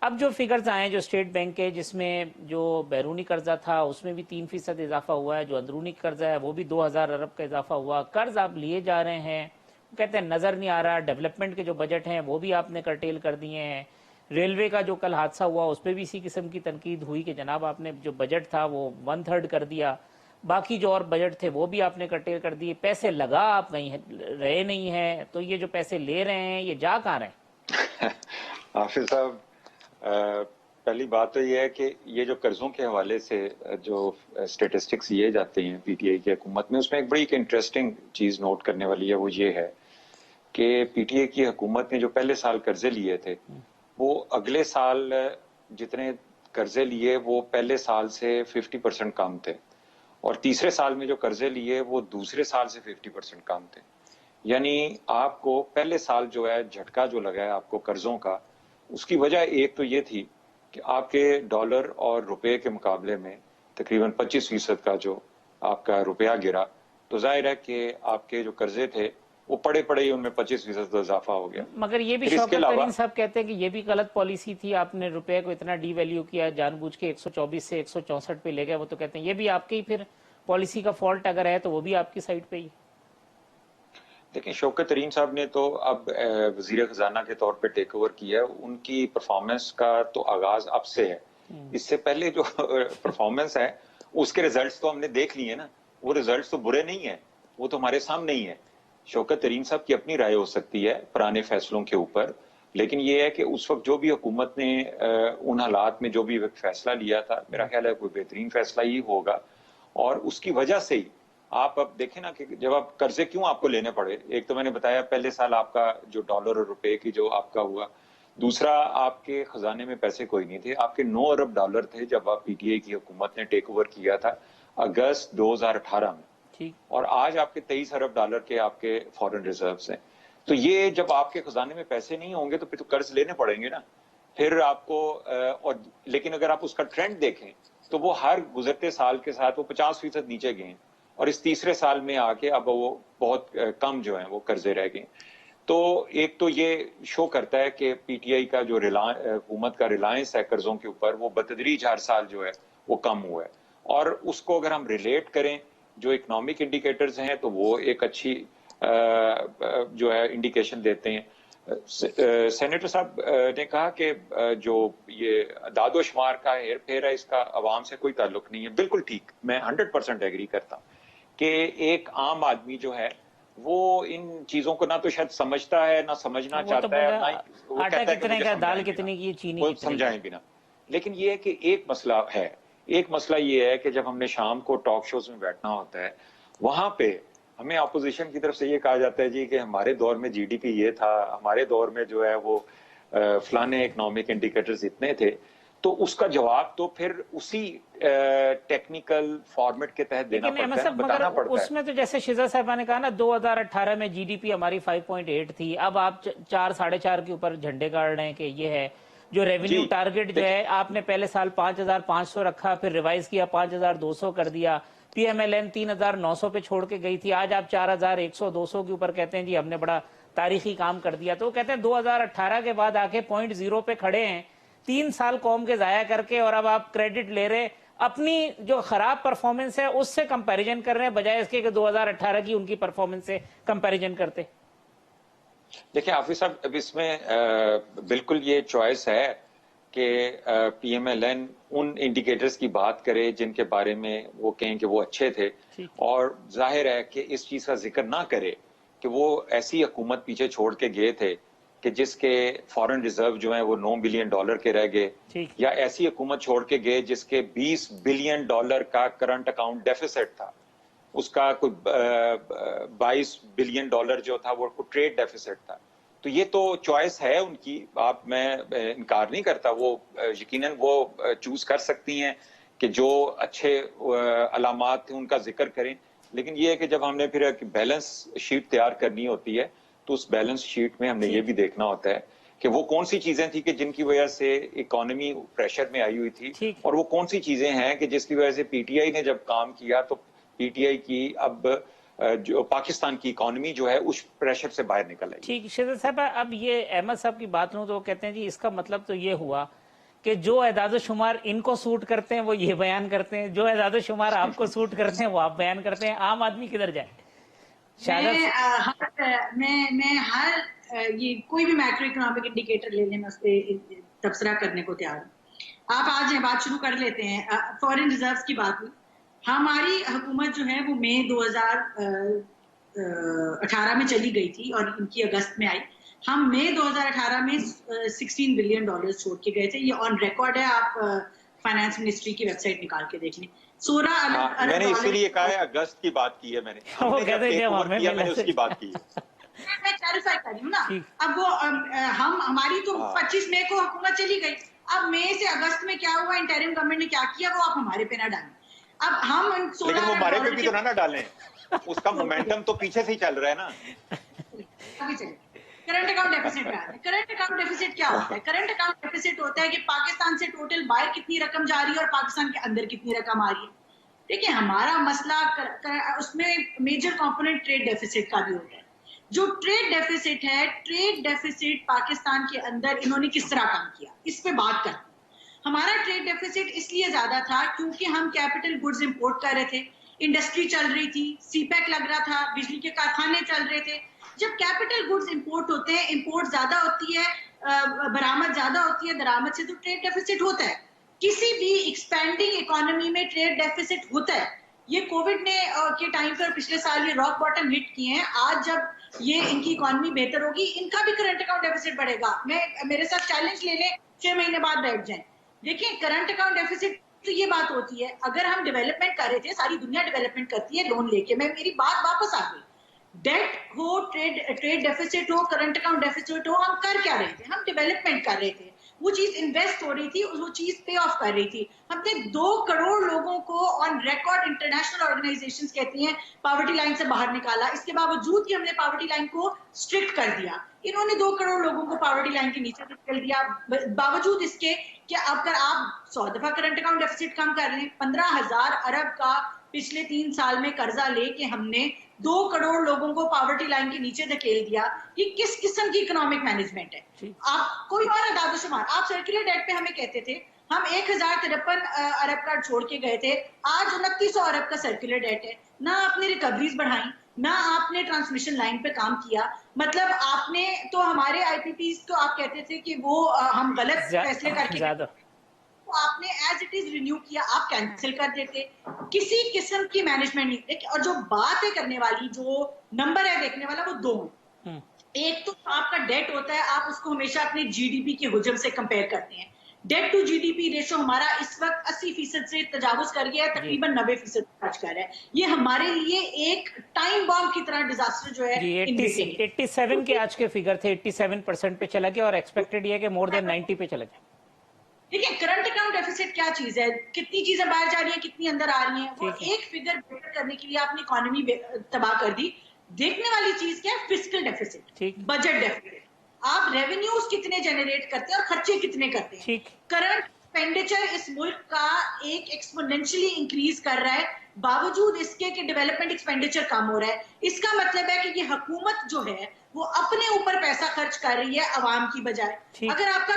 अब जो फिगर्स आए जो स्टेट बैंक के, जिसमें जो बैरूनी कर्जा था उसमें भी 3% इजाफा हुआ है, जो अंदरूनी कर्जा है वो भी 2000 अरब का इजाफा हुआ। कर्ज आप लिए जा रहे हैं, कहते हैं नज़र नहीं आ रहा। डेवलपमेंट के जो बजट हैं वो भी आपने कर्टेल कर दिए हैं। रेलवे का जो कल हादसा हुआ उस पर भी इसी किस्म की तनकीद हुई कि जनाब आपने जो बजट था वो 1/3 कर दिया। बाकी जो और बजट थे वो भी आपने कर्टेल कर दिए। पैसे लगा आप कहीं रहे नहीं है, तो ये जो पैसे ले रहे हैं ये जा कहाँ रहे हैं? हाफिज साहब, पहली बात तो ये है कि ये जो कर्जों के हवाले से जो स्टेटिस्टिक्स ये जाते हैं पीटीआई की हुकूमत में, उसमें एक बड़ी इंटरेस्टिंग चीज नोट करने वाली है। वो ये है कि पीटीआई की हुकूमत ने जो पहले साल कर्जे लिए थे वो अगले साल जितने कर्जे लिए वो पहले साल से 50% कम थे, और तीसरे साल में जो कर्जे लिए वो दूसरे साल से 50% कम थे। यानी आपको पहले साल जो है झटका जो लगा है आपको कर्जों का, उसकी वजह एक तो ये थी कि आपके डॉलर और रुपए के मुकाबले में तकरीबन 25% का जो आपका रुपया गिरा, तो जाहिर है कि आपके जो कर्जे थे वो पड़े ही उनमें 25% इजाफा हो गया। मगर ये भी शौकत तरीन साहब कहते हैं कि ये भी गलत पॉलिसी थी, आपने रुपए को इतना डीवैल्यू किया, जानबूझ के 124 से 164 पे ले गए। वो तो कहते हैं ये भी आपकी फिर पॉलिसी का फॉल्ट अगर है तो वो भी आपकी साइड पे ही। देखिए, शौकत तरीन साहब ने तो अब वजीर खजाना के तौर पे टेक ओवर किया है। उनकी परफॉर्मेंस का तो आगाज अब से है। इससे पहले जो परफॉर्मेंस है उसके रिजल्ट्स तो हमने देख लिए ना। वो रिजल्ट्स तो बुरे नहीं है, वो तो हमारे सामने ही है। शौकत तरीन साहब की अपनी राय हो सकती है पुराने फैसलों के ऊपर, लेकिन ये है कि उस वक्त जो भी हुकूमत ने उन हालात में जो भी फैसला लिया था, मेरा ख्याल है कोई बेहतरीन फैसला ही होगा। और उसकी वजह से ही आप अब देखें ना कि जब आप कर्जे क्यों आपको लेने पड़े। एक तो मैंने बताया पहले साल आपका जो डॉलर और रुपए की जो आपका हुआ, दूसरा आपके खजाने में पैसे कोई नहीं थे। आपके 9 अरब डॉलर थे जब आप पीटीआई की हुकूमत ने टेक ओवर किया था अगस्त 2018 में, और आज आपके 23 अरब डॉलर के आपके फॉरेन रिजर्व्स हैं। तो ये जब आपके खजाने में पैसे नहीं होंगे तो फिर तो कर्ज लेने पड़ेंगे ना फिर आपको। और लेकिन अगर आप उसका ट्रेंड देखें तो वो हर गुजरते साल के साथ वो 50% नीचे गए, और इस तीसरे साल में आके अब वो बहुत कम जो है वो कर्जे रह गए। तो एक तो ये शो करता है कि पीटीआई का जो हुकूमत का रिलायंस है कर्जों के ऊपर वो बतदरीज हर साल जो है वो कम हुआ है। और उसको अगर हम रिलेट करें जो इकोनॉमिक इंडिकेटर्स हैं तो वो एक अच्छी जो है इंडिकेशन देते हैं। सेनेटर साहब ने कहा कि जो ये दादोशुमार का हेर फेर है इसका अवाम से कोई ताल्लुक नहीं है। बिल्कुल ठीक, मैं 100% एग्री करता हूँ कि एक आम आदमी जो है वो इन चीजों को ना तो शायद समझता है ना समझना चाहता है, ना वो आटा कितने का, दाल कितने की, चीनी वो समझाएं बिना। लेकिन ये है कि एक मसला है, एक मसला ये है कि जब हमने शाम को टॉक शोज में बैठना होता है वहां पे हमें अपोजिशन की तरफ से ये कहा जाता है जी कि हमारे दौर में जीडीपी ये था, हमारे दौर में जो है वो फलाने इकोनॉमिक इंडिकेटर्स इतने थे। तो उसका जवाब तो फिर उसी टेक्निकल फॉर्मेट के तहत देना पड़ता है, बताना पड़ता है। उसमें तो जैसे शिजा साहबा ने कहा ना 2018 में जीडीपी हमारी 5.8 थी, अब आप 4 साढ़े 4 के ऊपर झंडे गाड़ रहे हैं कि ये है जो रेवेन्यू टारगेट जो है आपने पहले साल 5,500 रखा, फिर रिवाइज किया 5,200 कर दिया। पीएमएलएन 3,900 पे छोड़ के गई थी, आज आप 4,100 200 के ऊपर कहते हैं जी हमने बड़ा तारीखी काम कर दिया। तो कहते हैं 2018 के बाद आके 0.0 पे खड़े हैं, 3 साल कौम के जाया करके, और अब आप क्रेडिट ले रहे अपनी जो खराब परफॉर्मेंस है उससे कंपैरिजन कर रहे हैं बजाय इसके कि 2018 की उनकी परफॉर्मेंस से कंपैरिजन करते। देखिए हाफिज साहब, अब इसमें बिल्कुल ये चॉइस है कि पीएमएलएन उन इंडिकेटर्स की बात करे जिनके बारे में वो कहें कि वो अच्छे थे, और जाहिर है कि इस चीज का जिक्र ना करे कि वो ऐसी हुकूमत पीछे छोड़ के गए थे कि जिसके फॉरेन रिजर्व जो है वो $9 बिलियन के रह गए, या ऐसी हुकूमत छोड़ के गए जिसके $20 बिलियन का करंट अकाउंट डेफिसिट था, उसका कोई $22 बिलियन जो था वो ट्रेड डेफिसिट था। तो ये तो चॉइस है उनकी, मैं इनकार नहीं करता, वो यकीनन वो चूज कर सकती हैं कि जो अच्छे अलामात थे उनका जिक्र करें, लेकिन ये है कि जब हमने फिर एक बैलेंस शीट तैयार करनी होती है तो उस बैलेंस शीट में हमने ये भी देखना होता है कि वो कौन सी चीजें थी कि जिनकी वजह से इकोनॉमी प्रेशर में आई हुई थी, और वो कौन सी चीजें हैं कि जिसकी वजह से पीटीआई ने जब काम किया तो पीटीआई की अब जो पाकिस्तान की इकोनॉमी जो है उस प्रेशर से बाहर निकल आई। ठीक, शहजाद साहब, अब ये अहमद साहब की बात लूं तो वो कहते हैं जी इसका मतलब तो ये हुआ कि जो एदाद शुमार इनको सूट करते हैं वो ये बयान करते हैं, जो एदाद शुमार आपको सूट करते हैं वो आप बयान करते हैं, आम आदमी किधर जाए? मैं हर ये कोई भी मैक्रो इकोनॉमिक इंडिकेटर लेने में उस पर तबसरा करने को तैयार हूँ। आप आज बात शुरू कर लेते हैं फॉरेन रिजर्व्स की बात हुई। हमारी हुकूमत जो है वो मई 2018 में चली गई थी और इनकी अगस्त में आई। हम मई 2018 में $16 बिलियन छोड़ के गए थे, ये ऑन रिकॉर्ड है, आप फाइनेंस मिनिस्ट्री की वेबसाइट निकाल के देख लें। 16 अरब मैंने इसीलिए कहा है अगस्त की बात की है, मैंने उसकी बात की है। मैं क्लैरिफाई कर रही हूँ ना। अब वो हमारी तो 25 मई को हुकूमत चली गई, अब मई से अगस्त में क्या हुआ, इंटरिम गवर्नमेंट ने क्या किया, वो आप हमारे पे ना डालें। अब हम लेकिन वो हमारे पे भी तो ना डालें, उसका मोमेंटम तो पीछे से ही चल रहा है ना। अभी चले करंट अकाउंट डेफिसिट पे आते हैं। करंट अकाउंट डेफिसिट क्या होता है? करंट अकाउंट डेफिसिट होता है कि पाकिस्तान से टोटल बाहर कितनी रकम जा रही है और पाकिस्तान के अंदर कितनी रकम आ रही है। देखिए, हमारा मसला उसमें मेजर कंपोनेंट ट्रेड डेफिसिट का भी होता है। जो ट्रेड डेफिसिट है, ट्रेड डेफिसिट पाकिस्तान के अंदर इन्होंने किस तरह काम किया, इस पे बात करते हैं। हमारा ट्रेड डेफिसिट इसलिए ज्यादा था क्योंकि हम कैपिटल गुड्स इंपोर्ट कर रहे थे, इंडस्ट्री चल रही थी, सीपैक लग रहा था, बिजली के कारखाने चल रहे थे। जब कैपिटल गुड्स इंपोर्ट होते हैं, इंपोर्ट ज्यादा होती है, बरामद ज्यादा होती है दरामद से, तो ट्रेड डेफिसिट होता है। किसी भी एक्सपेंडिंग इकोनॉमी में ट्रेड डेफिसिट होता है। ये कोविड ने के टाइम पर पिछले साल ये रॉक बॉटम हिट किए हैं। आज जब ये इनकी इकोनॉमी बेहतर होगी, इनका भी करंट अकाउंट डेफिसिट बढ़ेगा। मेरे साथ चैलेंज ले लें, 6 महीने बाद बैठ जाएं। देखिए, करंट अकाउंट डेफिसिट तो ये बात होती है, अगर हम डेवलपमेंट कर रहे थे, सारी दुनिया डेवलपमेंट करती है लोन लेके, मेरी बात वापस आ गई। डेट हो, ट्रेड डेफिसिट हो, करंट अकाउंट डेफिसिट हो, हम कर क्या रहे थे? हम डेवलपमेंट कर रहे थे, वो चीज इन्वेस्ट हो रही थी, वो चीज पे ऑफ कर रही थी। हमने 2 करोड़ लोगों को ऑन रिकॉर्ड, इंटरनेशनल ऑर्गेनाइजेशंस कहती हैं, पॉवर्टी लाइन से बाहर निकाला। इसके बावजूद कि हमने पॉवर्टी लाइन को स्ट्रिक्ट कर दिया, इन्होंने 2 करोड़ लोगों को पॉवर्टी लाइन के नीचे निकल दिया। बावजूद इसके कि अगर आप 100 दफा करंट अकाउंट डेफिसिट कम कर लें, 15,000 अरब का पिछले 3 साल में कर्जा लेके हमने 2 करोड़ लोगों को पॉवर्टी लाइन के नीचे धकेल दिया। ये किस किस्म की इकोनॉमिक मैनेजमेंट है? आप कोई और अदाद-ओ-शुमार, आप सर्कुलर डेट पे हमें कहते थे, हम 1053 अरब का छोड़ के गए थे, आज 2900 अरब का सर्कुलर डेट है। ना आपने रिकवरीज बढ़ाई, ना आपने ट्रांसमिशन लाइन पे काम किया। मतलब आपने तो हमारे आईपीपीज को आप कहते थे कि वो हम गलत फैसले करके, तो आपने एज इट इज रिन्यू किया, आप कैंसिल कर देते। किसी किस्म की मैनेजमेंट नहीं। देखिए, और जो बात है करने वाली, जो नंबर है देखने वाला, वो 2 है। एक तो आपका डेट होता है, आप उसको हमेशा अपने जीडीपी के हुजम से कंपेयर करते हैं। डेट टू जीडीपी रेशो हमारा इस वक्त 80% से तजावुज कर गया है, तकरीबन 90% टच कर रहा है। ये हमारे लिए एक टाइम बॉम्ब की तरह डिजास्टर जो है 87 के आज के फिगर थे, 87% पे चला गया और एक्सपेक्टेड ये है कि मोर देन 90 पे चला गया। देखिए, करंट अकाउंट डेफिसिट क्या चीज है, कितनी चीजें बाहर जा रही हैं, कितनी अंदर आ रही हैं। वो एक फिगर बेटर करने के लिए आपने इकोनॉमी तबाह कर दी। देखने वाली चीज क्या है? Fiscal deficit, budget deficit. आप रेवेन्यूज कितने जनरेट करते हैं और खर्चे कितने करते हैं। करंट एक्सपेंडिचर इस मुल्क का एक एक्सपोनेंशियली इंक्रीज कर रहा है, बावजूद इसके कि डेवलपमेंट एक्सपेंडिचर कम हो रहा है। इसका मतलब है कि ये हुकूमत जो है वो अपने ऊपर पैसा खर्च कर रही है अवाम की बजाय। अगर आपका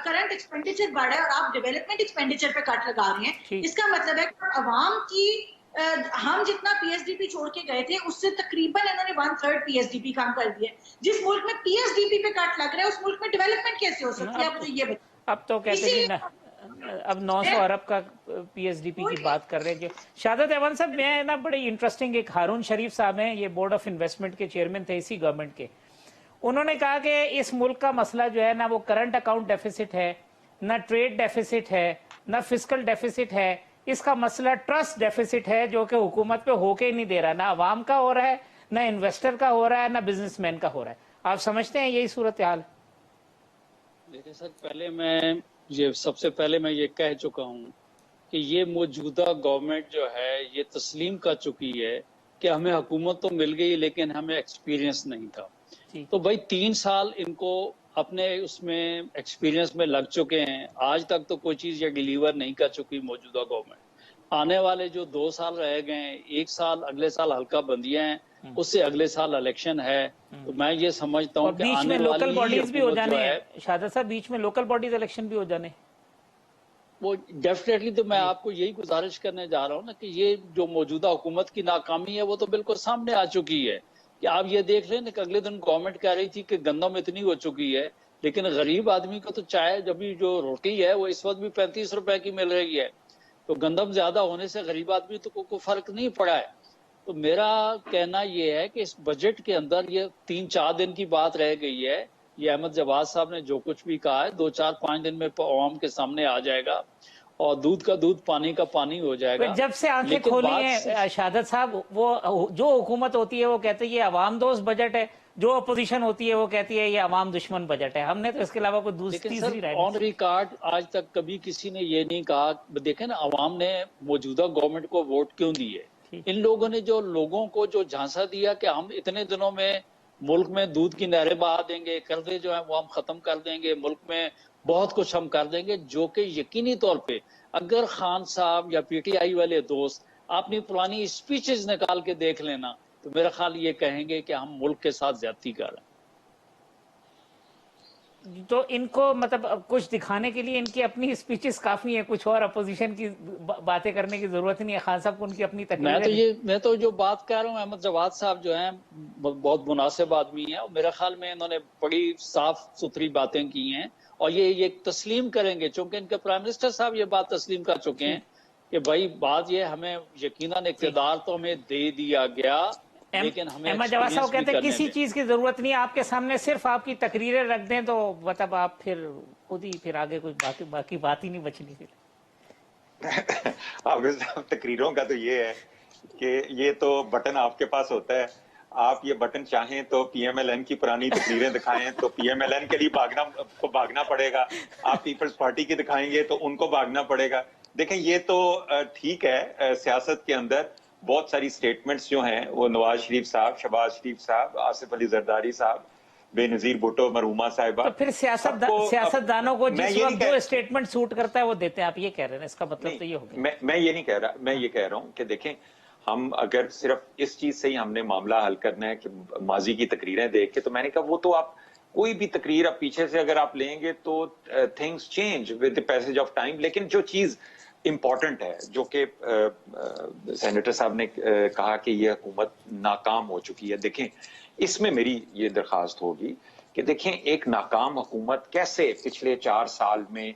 करंट एक्सपेंडिचर बढ़ा है और आप डेवलपमेंट एक्सपेंडिचर पे कट लगा रहे हैं, इसका मतलब है कि अवाम की हम जितना पीएसडीपी छोड़ के गए थे, उससे तकरीबन इन्होंने 1/3 पीएसडीपी कम कर दिया। जिस मुल्क में पीएसडीपी पे कट लग रहा है, उस मुल्क में डेवलपमेंट कैसे हो सकती है? आप मुझे ये बताइए। अब तो कहते हैं ना, अब 900 अरब का पीएसडीपी की बात कर रहे हैं। जो शहादत अहमद साहब, मैं ना बड़ी इंटरेस्टिंग, एक हारून शरीफ साहब हैं, ये बोर्ड ऑफ इन्वेस्टमेंट के चेयरमैन थे इसी गवर्नमेंट के, उन्होंने कहा कि इस मुल्क का मसला जो है ना वो करंट अकाउंट डेफिसिट है, ना ट्रेड डेफिसिट है, ना फिस्कल डेफिसिट है, इसका मसला ट्रस्ट डेफिसिट है जो कि हुकूमत पे होके ही नहीं दे रहा, ना अवाम का हो रहा है, ना इन्वेस्टर का हो रहा है, ना बिजनेसमैन का हो रहा है। आप समझते हैं यही सूरत हाल? देखिए सर, सबसे पहले मैं ये कह चुका हूँ कि ये मौजूदा गवर्नमेंट जो है ये तस्लीम कर चुकी है कि हमें हुकूमत तो मिल गई लेकिन हमें एक्सपीरियंस नहीं था। तो भाई 3 साल इनको अपने उसमें एक्सपीरियंस में लग चुके हैं, आज तक तो कोई चीज ये डिलीवर नहीं कर चुकी मौजूदा गवर्नमेंट। आने वाले जो 2 साल रह गए हैं, 1 साल अगले साल हल्का बंदियां हैं, उससे अगले साल इलेक्शन है, तो मैं ये समझता हूँ और कि बीच में आने लोकल वाली बॉडीज भी हो हुकूमत जो जाने है हैं शाहद साहब, बीच में लोकल बॉडीज इलेक्शन भी हो जाने। वो डेफिनेटली, तो मैं आपको यही गुजारिश करने जा रहा हूँ ना कि ये जो मौजूदा हुकूमत की नाकामी है वो तो बिल्कुल सामने आ चुकी है। कि आप ये देख लें कि अगले दिन गवर्नमेंट कह रही थी कि गंदम इतनी हो चुकी है, लेकिन गरीब आदमी को तो चाय, जब भी जो रोटी है वो इस वक्त भी 35 रुपए की मिल रही है, तो गंदम ज्यादा होने से गरीब आदमी तो को फर्क नहीं पड़ा है। तो मेरा कहना यह है कि इस बजट के अंदर ये 3-4 दिन की बात रह गई है। ये अहमद जवाद साहब ने जो कुछ भी कहा है 2-4-5 दिन में आवाम के सामने आ जाएगा और दूध का दूध पानी का पानी हो जाएगा। जब से आंखें लेकिन खोली बात हैं शहादत साहब, वो जो हुकूमत होती है वो कहती है ये अवाम दोस्त बजट है, जो अपोजिशन होती है वो कहती है ये अवाम दुश्मन बजट है। हमने तो इसके अलावा कोई लेकिन तीसरी सर राय ऑन रिकॉर्ड आज तक कभी किसी ने ये नहीं कहा। देखें ना, अवाम ने मौजूदा गवर्नमेंट को वोट क्यों दिए? इन लोगों ने जो लोगों को जो झांसा दिया कि हम इतने दिनों में मुल्क में दूध की नहरें बहा देंगे, कर्जे जो है वो हम खत्म कर देंगे, मुल्क में बहुत कुछ हम कर देंगे, जो कि यकीनी तौर पे अगर खान साहब या पीटीआई वाले दोस्त अपनी पुरानी स्पीचेस निकाल के देख लेना तो मेरा ख्याल ये कहेंगे कि हम मुल्क के साथ ज्यादती कर रहे हैं। तो इनको मतलब अब कुछ दिखाने के लिए इनकी अपनी स्पीचेस काफी है, कुछ और अपोजिशन की बातें करने की जरूरत नहीं है। खान साहब को उनकी अपनी तकरीरें। मैं तो जो बात कह रहा हूँ, अहमद जवाद साहब जो हैं बहुत मुनासिब आदमी हैं और मेरे ख्याल में इन्होंने बड़ी साफ सुथरी बातें की हैं और ये तस्लीम करेंगे, चूंकि इनके प्राइम मिनिस्टर साहब ये बात तस्लीम कर चुके हैं कि भाई बात ये, हमें यकीनन इक़्तिदार तो हमें दे दिया गया लेकिन हमें अहमद जवाद साहब कहते हैं किसी चीज की जरूरत नहीं है, आपके सामने सिर्फ आपकी तकरीरें रख दें तो मतलब आप फिर खुद ही फिर आगे कुछ बाकी बात ही नहीं बचनी फिर। अब तकरीरों का तो ये है कि ये तो बटन आपके पास होता है, आप ये बटन चाहें तो पीएमएलएन की पुरानी तकरीरें दिखाएं तो पीएमएलएन के लिए भागना पड़ेगा, आप पीपल्स पार्टी की दिखाएंगे तो उनको भागना पड़ेगा। देखें ये तो ठीक है, सियासत के अंदर बहुत सारी स्टेटमेंट्स जो हैं वो नवाज शरीफ साहब, शहबाज शरीफ साहब, आसिफ अली जरदारी साहब, बेनजीर भुट्टो, मरहुमा साहिबा, तो फिर सियासतदानों को जिस वक्त जो स्टेटमेंट सूट करता है वो देते हैं, आप ये कह रहे हैं? इसका मतलब तो ये हो गया। मैं ये नहीं कह रहा, मैं ये कह रहा हूं कि देखें, हम अगर सिर्फ इस चीज से ही हमने मामला हल करना है कि माजी की तकरीरें देख के, तो मैंने कहा वो तो आप कोई भी तकरीर आप पीछे से अगर आप लेंगे तो things change with the passage of time. लेकिन जो चीज इंपॉर्टेंट है, जो कि सेनेटर साहब ने कहा कि ये हुकूमत नाकाम हो चुकी है, देखें इसमें मेरी ये दरखास्त होगी कि देखें एक नाकाम हुकूमत कैसे पिछले 4 साल में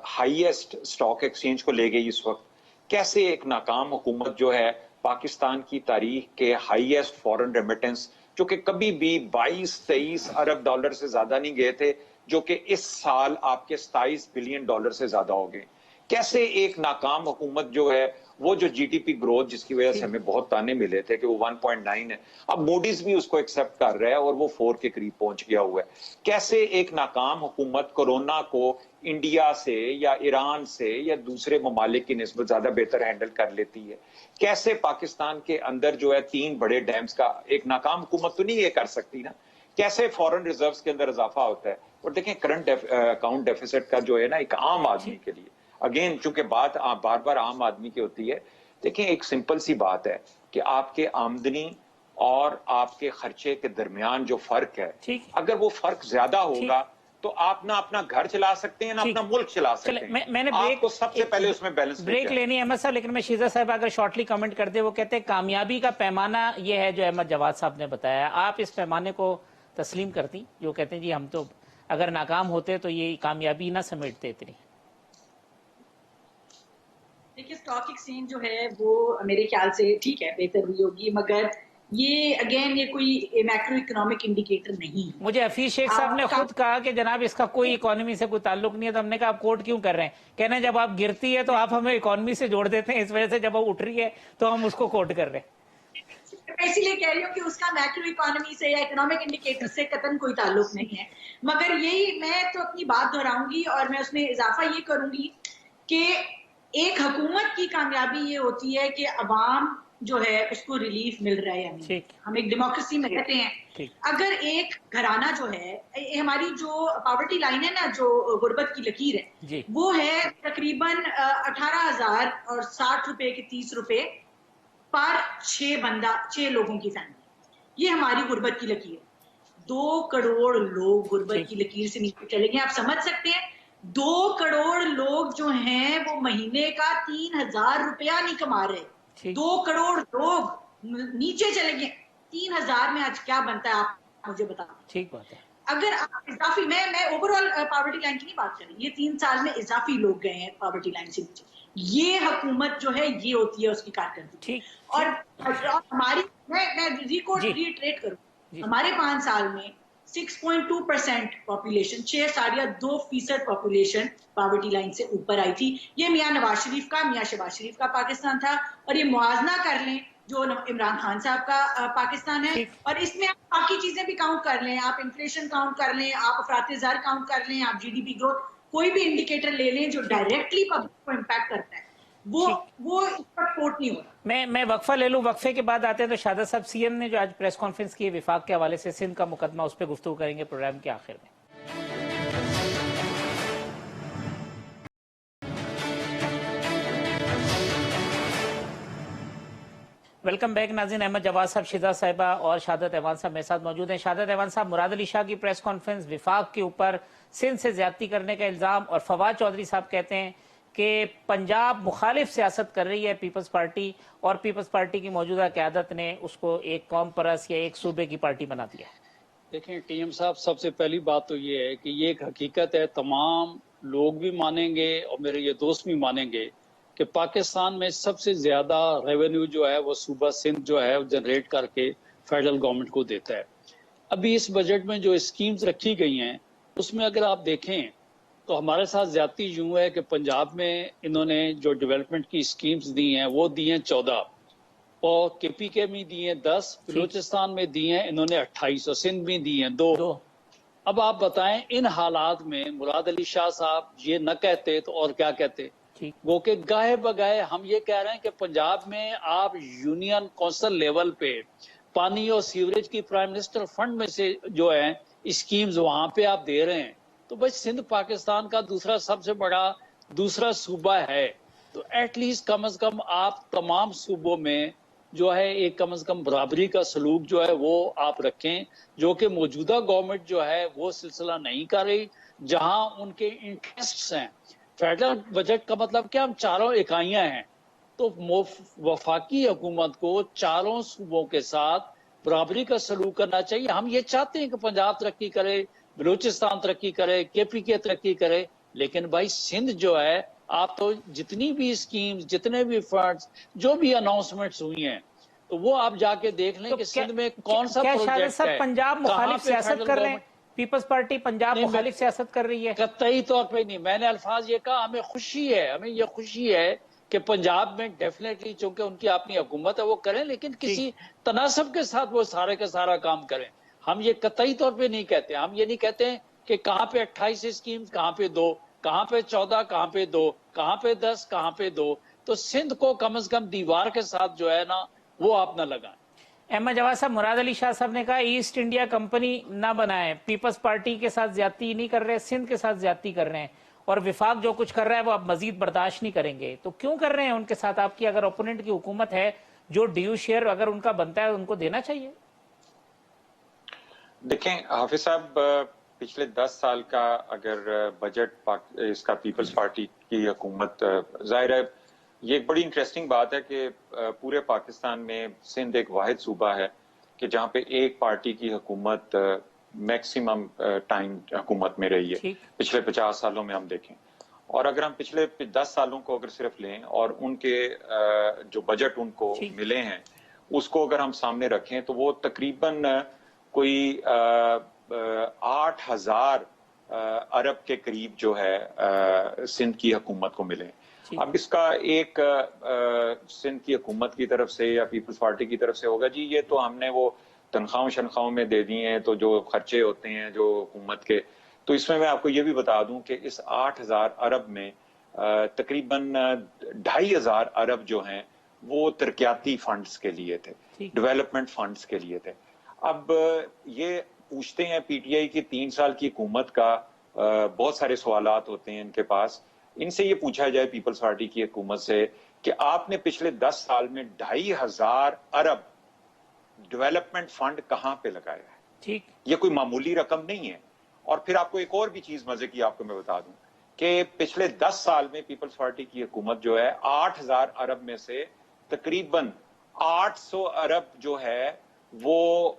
हाईएस्ट स्टॉक एक्सचेंज को ले गई इस वक्त, कैसे एक नाकाम हुकूमत जो है पाकिस्तान की तारीख के हाईएस्ट फॉरेन रेमिटेंस जो कि कभी भी 22-23 अरब डॉलर से ज्यादा नहीं गए थे, जो कि इस साल आपके 27 बिलियन डॉलर से ज्यादा हो गए, कैसे एक नाकाम हुकूमत जो है वो जो जीडीपी ग्रोथ जिसकी वजह से हमें बहुत ताने मिले थे कि वो 1.9 है, अब मूडीज भी उसको एक्सेप्ट कर रहा है और वो 4 के करीब पहुंच गया हुआ है। कैसे एक नाकाम हुकूमत कोरोना को इंडिया से या ईरान से या दूसरे ममालिक की निस्बत ज्यादा बेहतर हैंडल कर लेती है, कैसे पाकिस्तान के अंदर जो है 3 बड़े डैम्स का एक नाकाम हुकूमत तो नहीं ये कर सकती ना, कैसे फॉरेन रिजर्व्स के अंदर इजाफा होता है। और देखें करंट अकाउंट डेफिसिट का जो है ना एक आम आदमी के लिए, अगेन चूंकि बात बार बार आम आदमी की होती है, देखें एक सिंपल सी बात है कि आपके आमदनी और आपके खर्चे के दरमियान जो फर्क है, अगर वो फर्क ज्यादा होगा तो आप ना अपना घर चला सकते हैं ना अपना मुल्क चला सकते हैं। मैंने आपको सबसे पहले उसमें बैलेंस ब्रेक लेनी है अहमद साहब, लेकिन मैं शीजा साहब अगर शॉर्टली कमेंट कर दे, वो कहते हैं कामयाबी का पैमाना ये है जो अहमद जवाद साहब ने बताया, आप इस पैमाने को तस्लीम करती जो कहते हैं जी हम तो अगर नाकाम होते तो ये कामयाबी ना समेटते इतनी? देखिए स्टॉक एक्सचेंज जो है वो मेरे ख्याल से ठीक है, बेहतर हुई होगी, मगर ये अगेन ये कोई मैक्रो इकोनॉमिक इंडिकेटर नहीं है। मुझे हफीज शेख साहब ने खुद कहा कि जनाब इसका कोई इकोनॉमी से कोई ताल्लुक नहीं है, तो हमने कहा आप कोट क्यों कर रहे हैं? कहना जब आप गिरती है तो आप हमें इकोनॉमी से जोड़ देते हैं, इस वजह से जब वो उठ रही है तो हम उसको कोट कर रहे हैं। मैं इसीलिए कह रही हूँ कि उसका मैक्रो इकोनॉमी से या इकोनॉमिक इंडिकेटर से कतन कोई ताल्लुक नहीं है। मगर यही मैं तो अपनी बात दोहराऊंगी और मैं उसमें इजाफा ये करूंगी कि एक हुकूमत की कामयाबी ये होती है कि अवाम जो है उसको रिलीफ मिल रहा है या नहीं। हम एक डेमोक्रेसी में रहते हैं। अगर एक घराना जो है, हमारी जो पॉवर्टी लाइन है ना, जो गुर्बत की लकीर है, वो है तकरीबन 18,000 और 60 रुपए के 30 रुपए पर 6 लोगों की फैमिली। ये हमारी गुर्बत की लकीर है। 2 करोड़ लोग गुर्बत की लकीर से नीचे चले गए। आप समझ सकते हैं 2 करोड़ लोग जो हैं वो महीने का 3,000 रुपया नहीं कमा रहे। 2 करोड़ लोग नीचे चले गए। 3,000 में आज क्या बनता है आप मुझे बताओ। ठीक बात है। अगर आप इजाफी, मैं ओवरऑल पॉवर्टी लाइन की नहीं बात कर रही, ये 3 साल में इजाफी लोग गए हैं पॉवर्टी लाइन से नीचे। ये हुकूमत जो है ये होती है उसकी कारकर्दगी। और हमारी मैं रिट्रेट करूं, हमारे 5 साल में 6.2% पॉपुलेशन, 6.2% पॉपुलेशन पॉवर्टी लाइन से ऊपर आई थी। ये मियां नवाज शरीफ का, मियां शहबाज शरीफ का पाकिस्तान था। और ये मुआवजा कर लें जो इमरान खान साहब का पाकिस्तान है, और इसमें आप बाकी चीजें भी काउंट कर लें, आप इन्फ्लेशन काउंट कर लें, आप अफरात-ए-ज़र काउंट कर लें, आप जीडीपी ग्रोथ, कोई भी इंडिकेटर ले लें जो डायरेक्टली पब्लिक को इम्पैक्ट करता है, वो इस पर कोट नहीं हो रहा। मैं वक्फा ले लूं, वक्फे के बाद आते हैं तो शादाब साहब, सीएम ने जो आज प्रेस कॉन्फ्रेंस की विफाक के हवाले से सिंध का मुकदमा, उस पर गुफ्तगू करेंगे प्रोग्राम के आखिर में। वेलकम बैक नाज़रीन। अहमद जवाद साहब, शिजा साहिबा और शादत ऐवान साहब मेरे साथ मौजूद हैं। शादत ऐवान साहब, मुराद अली शाह की प्रेस कॉन्फ्रेंस, विफाक के ऊपर सिंध से ज्यादती करने का इल्जाम, और फवाद चौधरी साहब कहते हैं कि पंजाब मुखालिफ सियासत कर रही है पीपल्स पार्टी, और पीपल्स पार्टी की मौजूदा क़यादत ने उसको एक कौम परस या एक सूबे की पार्टी बना दिया। देखें टीएम साहब, सबसे पहली बात तो ये है कि ये एक हकीकत है, तमाम लोग भी मानेंगे और मेरे ये दोस्त भी मानेंगे कि पाकिस्तान में सबसे ज्यादा रेवेन्यू जो है वो सूबा सिंध जो है जनरेट करके फेडरल गवर्नमेंट को देता है। अभी इस बजट में जो स्कीम्स रखी गई हैं उसमें अगर आप देखें तो हमारे साथ ज्यादती यूं है कि पंजाब में इन्होंने जो डेवलपमेंट की स्कीम्स दी हैं वो दी हैं 14, और केपीके में दी हैं 10, बलूचिस्तान में दी हैं इन्होंने 28 और सिंध में दी हैं 2। अब आप बताएं इन हालात में मुराद अली शाह साहब ये न कहते तो और क्या कहते। वो के गाहे बगाए हम ये कह रहे हैं कि पंजाब में आप यूनियन काउंसिल लेवल पे पानी और सीवरेज की प्राइम मिनिस्टर फंड में से जो है स्कीम्स वहां पे आप दे रहे हैं, तो भाई सिंध पाकिस्तान का दूसरा सबसे बड़ा दूसरा सूबा है, तो एटलीस्ट कम से कम आप तमाम सूबों में जो है एक कम से कम बराबरी का सलूक जो है वो आप रखें, जो कि मौजूदा गवर्नमेंट जो है वो सिलसिला नहीं कर रही, जहां उनके इंटरेस्ट्स हैं। फेडरल बजट का मतलब क्या, हम चारों इकाइयां हैं, तो वफाकी हुकूमत को चारों सूबों के साथ बराबरी का सलूक करना चाहिए। हम ये चाहते हैं कि पंजाब तरक्की करे, बलूचिस्तान तरक्की करे, केपीके तरक्की करे, लेकिन भाई सिंध जो है, आप तो जितनी भी स्कीम्स, जितने भी फंड्स, जो भी अनाउंसमेंट्स हुई हैं, तो वो आप जाके देख लें कि सिंध में कौन सा प्रोजेक्ट है। पंजाब मुखालिफ सियासत कर रहे हैं, पीपल्स पार्टी पंजाब मुखालिफ सियासत कर रही है? कतई तौर पे नहीं, मैंने अल्फाज ये कहा, हमें खुशी है, हमें ये खुशी है कि पंजाब में डेफिनेटली चूंकि उनकी अपनी हुकूमत है वो करें, लेकिन किसी तनासब के साथ वो सारे का सारा काम करें। हम ये कतई तौर पे नहीं कहते, हम ये नहीं कहते कि कहाँ पे 28 स्कीम्स, कहाँ पे 2, कहाँ पे 14, कहाँ पे 2, कहाँ पे 10, कहाँ पे 2, तो सिंध को कम से कम दीवार के साथ जो है ना वो आप ना लगाएं। अहमद जवाद साहब, मुराद अली शाह साहब ने कहा ईस्ट इंडिया कंपनी ना बनाए, पीपल्स पार्टी के साथ ज्यादती नहीं कर रहे, सिंध के साथ ज्यादती कर रहे हैं, और विफाक जो कुछ कर रहा है वो आप मजीद बर्दाश्त नहीं करेंगे। तो क्यों कर रहे हैं उनके साथ? आपकी अगर ओपोनेंट की हुकूमत है, जो ड्यू शेयर अगर उनका बनता है उनको देना चाहिए। देखें हाफिज साहब, पिछले 10 साल का अगर बजट इसका पीपल्स पार्टी की हुकूमत, जाहिर है ये एक बड़ी इंटरेस्टिंग बात है कि पूरे पाकिस्तान में सिंध एक वाहिद सूबा है कि जहाँ पे एक पार्टी की हुकूमत मैक्सिमम टाइम हुकूमत में रही है पिछले 50 सालों में हम देखें। और अगर हम पिछले 10 सालों को अगर सिर्फ लें और उनके जो बजट उनको मिले हैं उसको अगर हम सामने रखें तो वो तकरीबन कोई 8,000 अरब के करीब जो है सिंध की हुकूमत को मिले। अब इसका एक सिंध की हुकूमत की तरफ से या पीपल्स पार्टी की तरफ से होगा जी ये तो हमने वो तनख्वाहों शनख्वाहों में दे दिए हैं, तो जो खर्चे होते हैं जो हुकूमत के, तो इसमें मैं आपको ये भी बता दूं कि इस 8,000 अरब में तकरीबन 2,500 अरब जो हैं वो तरक्याती फंड्स के लिए थे, डेवलपमेंट फंड्स के लिए थे। अब ये पूछते हैं पीटीआई की 3 साल की हुकूमत का बहुत सारे सवालात होते हैं इनके पास, इनसे ये पूछा जाए पीपल्स पार्टी की हुकूमत से कि आपने पिछले 10 साल में 2,500 अरब डेवलपमेंट फंड कहां पे लगाया है? ठीक, ये कोई मामूली रकम नहीं है। और फिर आपको एक और भी चीज मजे की आपको मैं बता दूं कि पिछले 10 साल में पीपल्स पार्टी की हुकूमत जो है 8,000 अरब में से तकरीबन 800 अरब जो है वो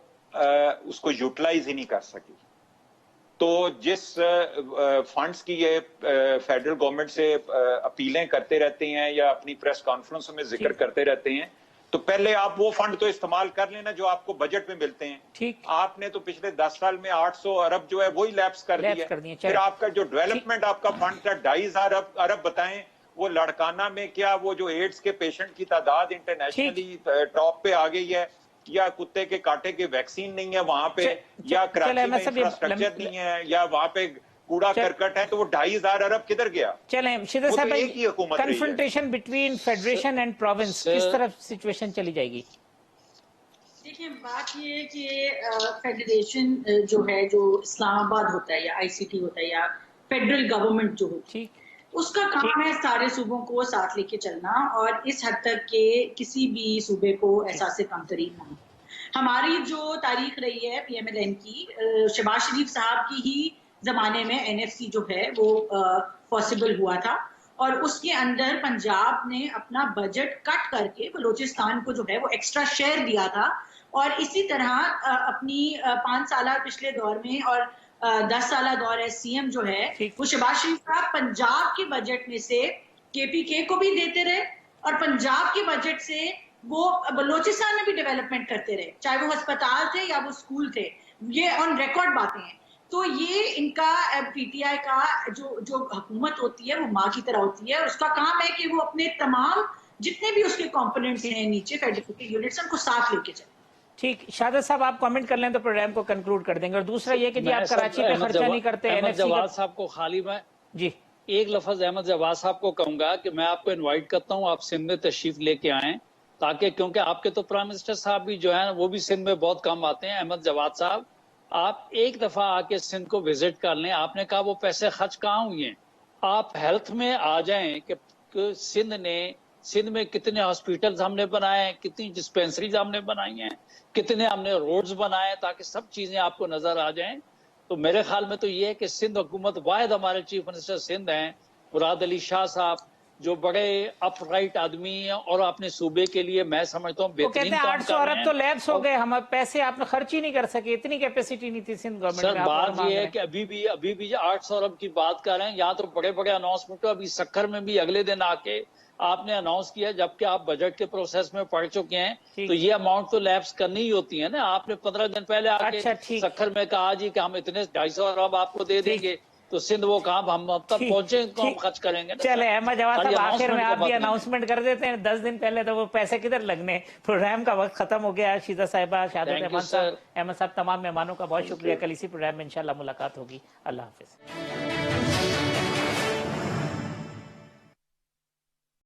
उसको यूटिलाइज ही नहीं कर सकी। तो जिस फंड्स की ये फेडरल गवर्नमेंट से अपीलें करते रहते हैं या अपनी प्रेस कॉन्फ्रेंसों में जिक्र करते रहते हैं, तो पहले आप वो फंड तो इस्तेमाल कर लेना जो आपको बजट में मिलते हैं। ठीक, आपने तो पिछले 10 साल में 800 अरब जो है वही लैप्स कर दिया। फिर आपका जो डेवलपमेंट आपका फंड था 2,500 अरब बताएं, वो लड़काना में क्या वो जो एड्स के पेशेंट की तादाद इंटरनेशनली टॉप पे आ गई है, या कुत्ते के कांटे के वैक्सीन नहीं है वहां पे, या कराची में इंफ्रास्ट्रक्चर नहीं है, या वहां पे कूड़ा करकट है, तो वो 2,500 अरब किधर गया? चले शिदा साहब, confrontation between federation and province किस तरफ सिचुएशन चली जाएगी? देखिए बात ये है कि फेडरेशन जो है, जो इस्लामाबाद होता है या आईसीटी होता है या फेडरल गवर्नमेंट जो होती है, उसका काम है सारे सूबों को साथ लेके चलना और इस हद तक के किसी भी सूबे को एहसास कमतरी ना हो। हमारी जो तारीख रही है पीएमएलएन की, शहबाज शरीफ साहब की ही जमाने में एनएफसी जो है वो पॉसिबल हुआ था और उसके अंदर पंजाब ने अपना बजट कट करके बलोचिस्तान को जो है वो एक्स्ट्रा शेयर दिया था। और इसी तरह अपनी 5 साल पिछले दौर में और 10 साल दौर है सीएम जो है वो शहबाज शरीफ साहब पंजाब के बजट में से केपीके को भी देते रहे और पंजाब के बजट से वो बलोचिस्तान में भी डेवलपमेंट करते रहे, चाहे वो अस्पताल थे या वो स्कूल थे। ये ऑन रिकॉर्ड बातें हैं। तो ये इनका पीटीआई का जो हुकूमत होती है वो माँ की तरह होती है और उसका काम है कि वो अपने तमाम जितने भी उसके कंपोनेंट्स हैं नीचे फेडरेटिव यूनिट्स उनको साथ लेके चले। ठीक, शाहद साहब आप कमेंट कर लें तो प्रोग्राम को कंक्लूड कर देंगे। और दूसरा ये कि जी आप कराची पे खर्चा नहीं करते, जवाब साहब को खाली मैं जी एक लफ्ज अहमद जवाद साहब को कहूंगा कि मैं आपको इनवाइट करता हूं आप सिंध में तशरीफ लेके आएं, ताकि क्योंकि आपके तो प्राइम मिनिस्टर साहब भी जो है वो भी सिंध में बहुत कम आते हैं। अहमद जवाद साहब आप एक दफा आके सिंध को विजिट कर लें। आपने कहा वो पैसे खर्च कहाँ हुए हैं, आप हेल्थ में आ जाएं कि सिंध में कितने हॉस्पिटल्स हमने बनाए हैं, कितनी डिस्पेंसरीज हमने बनाई हैं, कितने हमने रोड्स बनाए, ताकि सब चीजें आपको नजर आ जाएं। तो मेरे ख्याल में तो ये है कि सिंध हुकूमत वाहिद हमारे चीफ मिनिस्टर सिंध हैं मुराद अली शाह साहब, जो बड़े अपराइट आदमी हैं और अपने सूबे के लिए मैं समझता हूँ बेहतरीन काम कर रहे हैं। 800 अरब तो लैब्स हो गए, हम पैसे आपने खर्च ही नहीं कर सके, इतनी कैपेसिटी नहीं थी सिंध गवर्नमेंट में। सर बात ये है कि अभी भी 800 अरब की बात कर रहे हैं। यहाँ तो बड़े बड़े अनाउंसमेंट, अभी सक्खर में भी अगले दिन आके आपने अनाउंस किया, जबकि आप बजट के प्रोसेस में पढ़ चुके हैं, तो ये अमाउंट तो लैप्स करनी ही होती है ना। आपने 15 दिन पहले आके सक्खर में कहा जी कि हम इतने 250 अरब आपको दे देंगे, तो सिंध वो काम हम अब तक पहुंचे तो हम खर्च करेंगे। चले अहमद जवाद साहब, आखिर में आप भी अनाउंसमेंट कर देते हैं 10 दिन पहले, तो वो पैसे किधर लगने। प्रोग्राम का वक्त खत्म हो गया। शीदा साहिबा, शाहद अहमद साहब, तमाम मेहमानों का बहुत शुक्रिया। कल इसी प्रोग्राम में इंशाल्लाह मुलाकात होगी। अल्लाह हाफिज।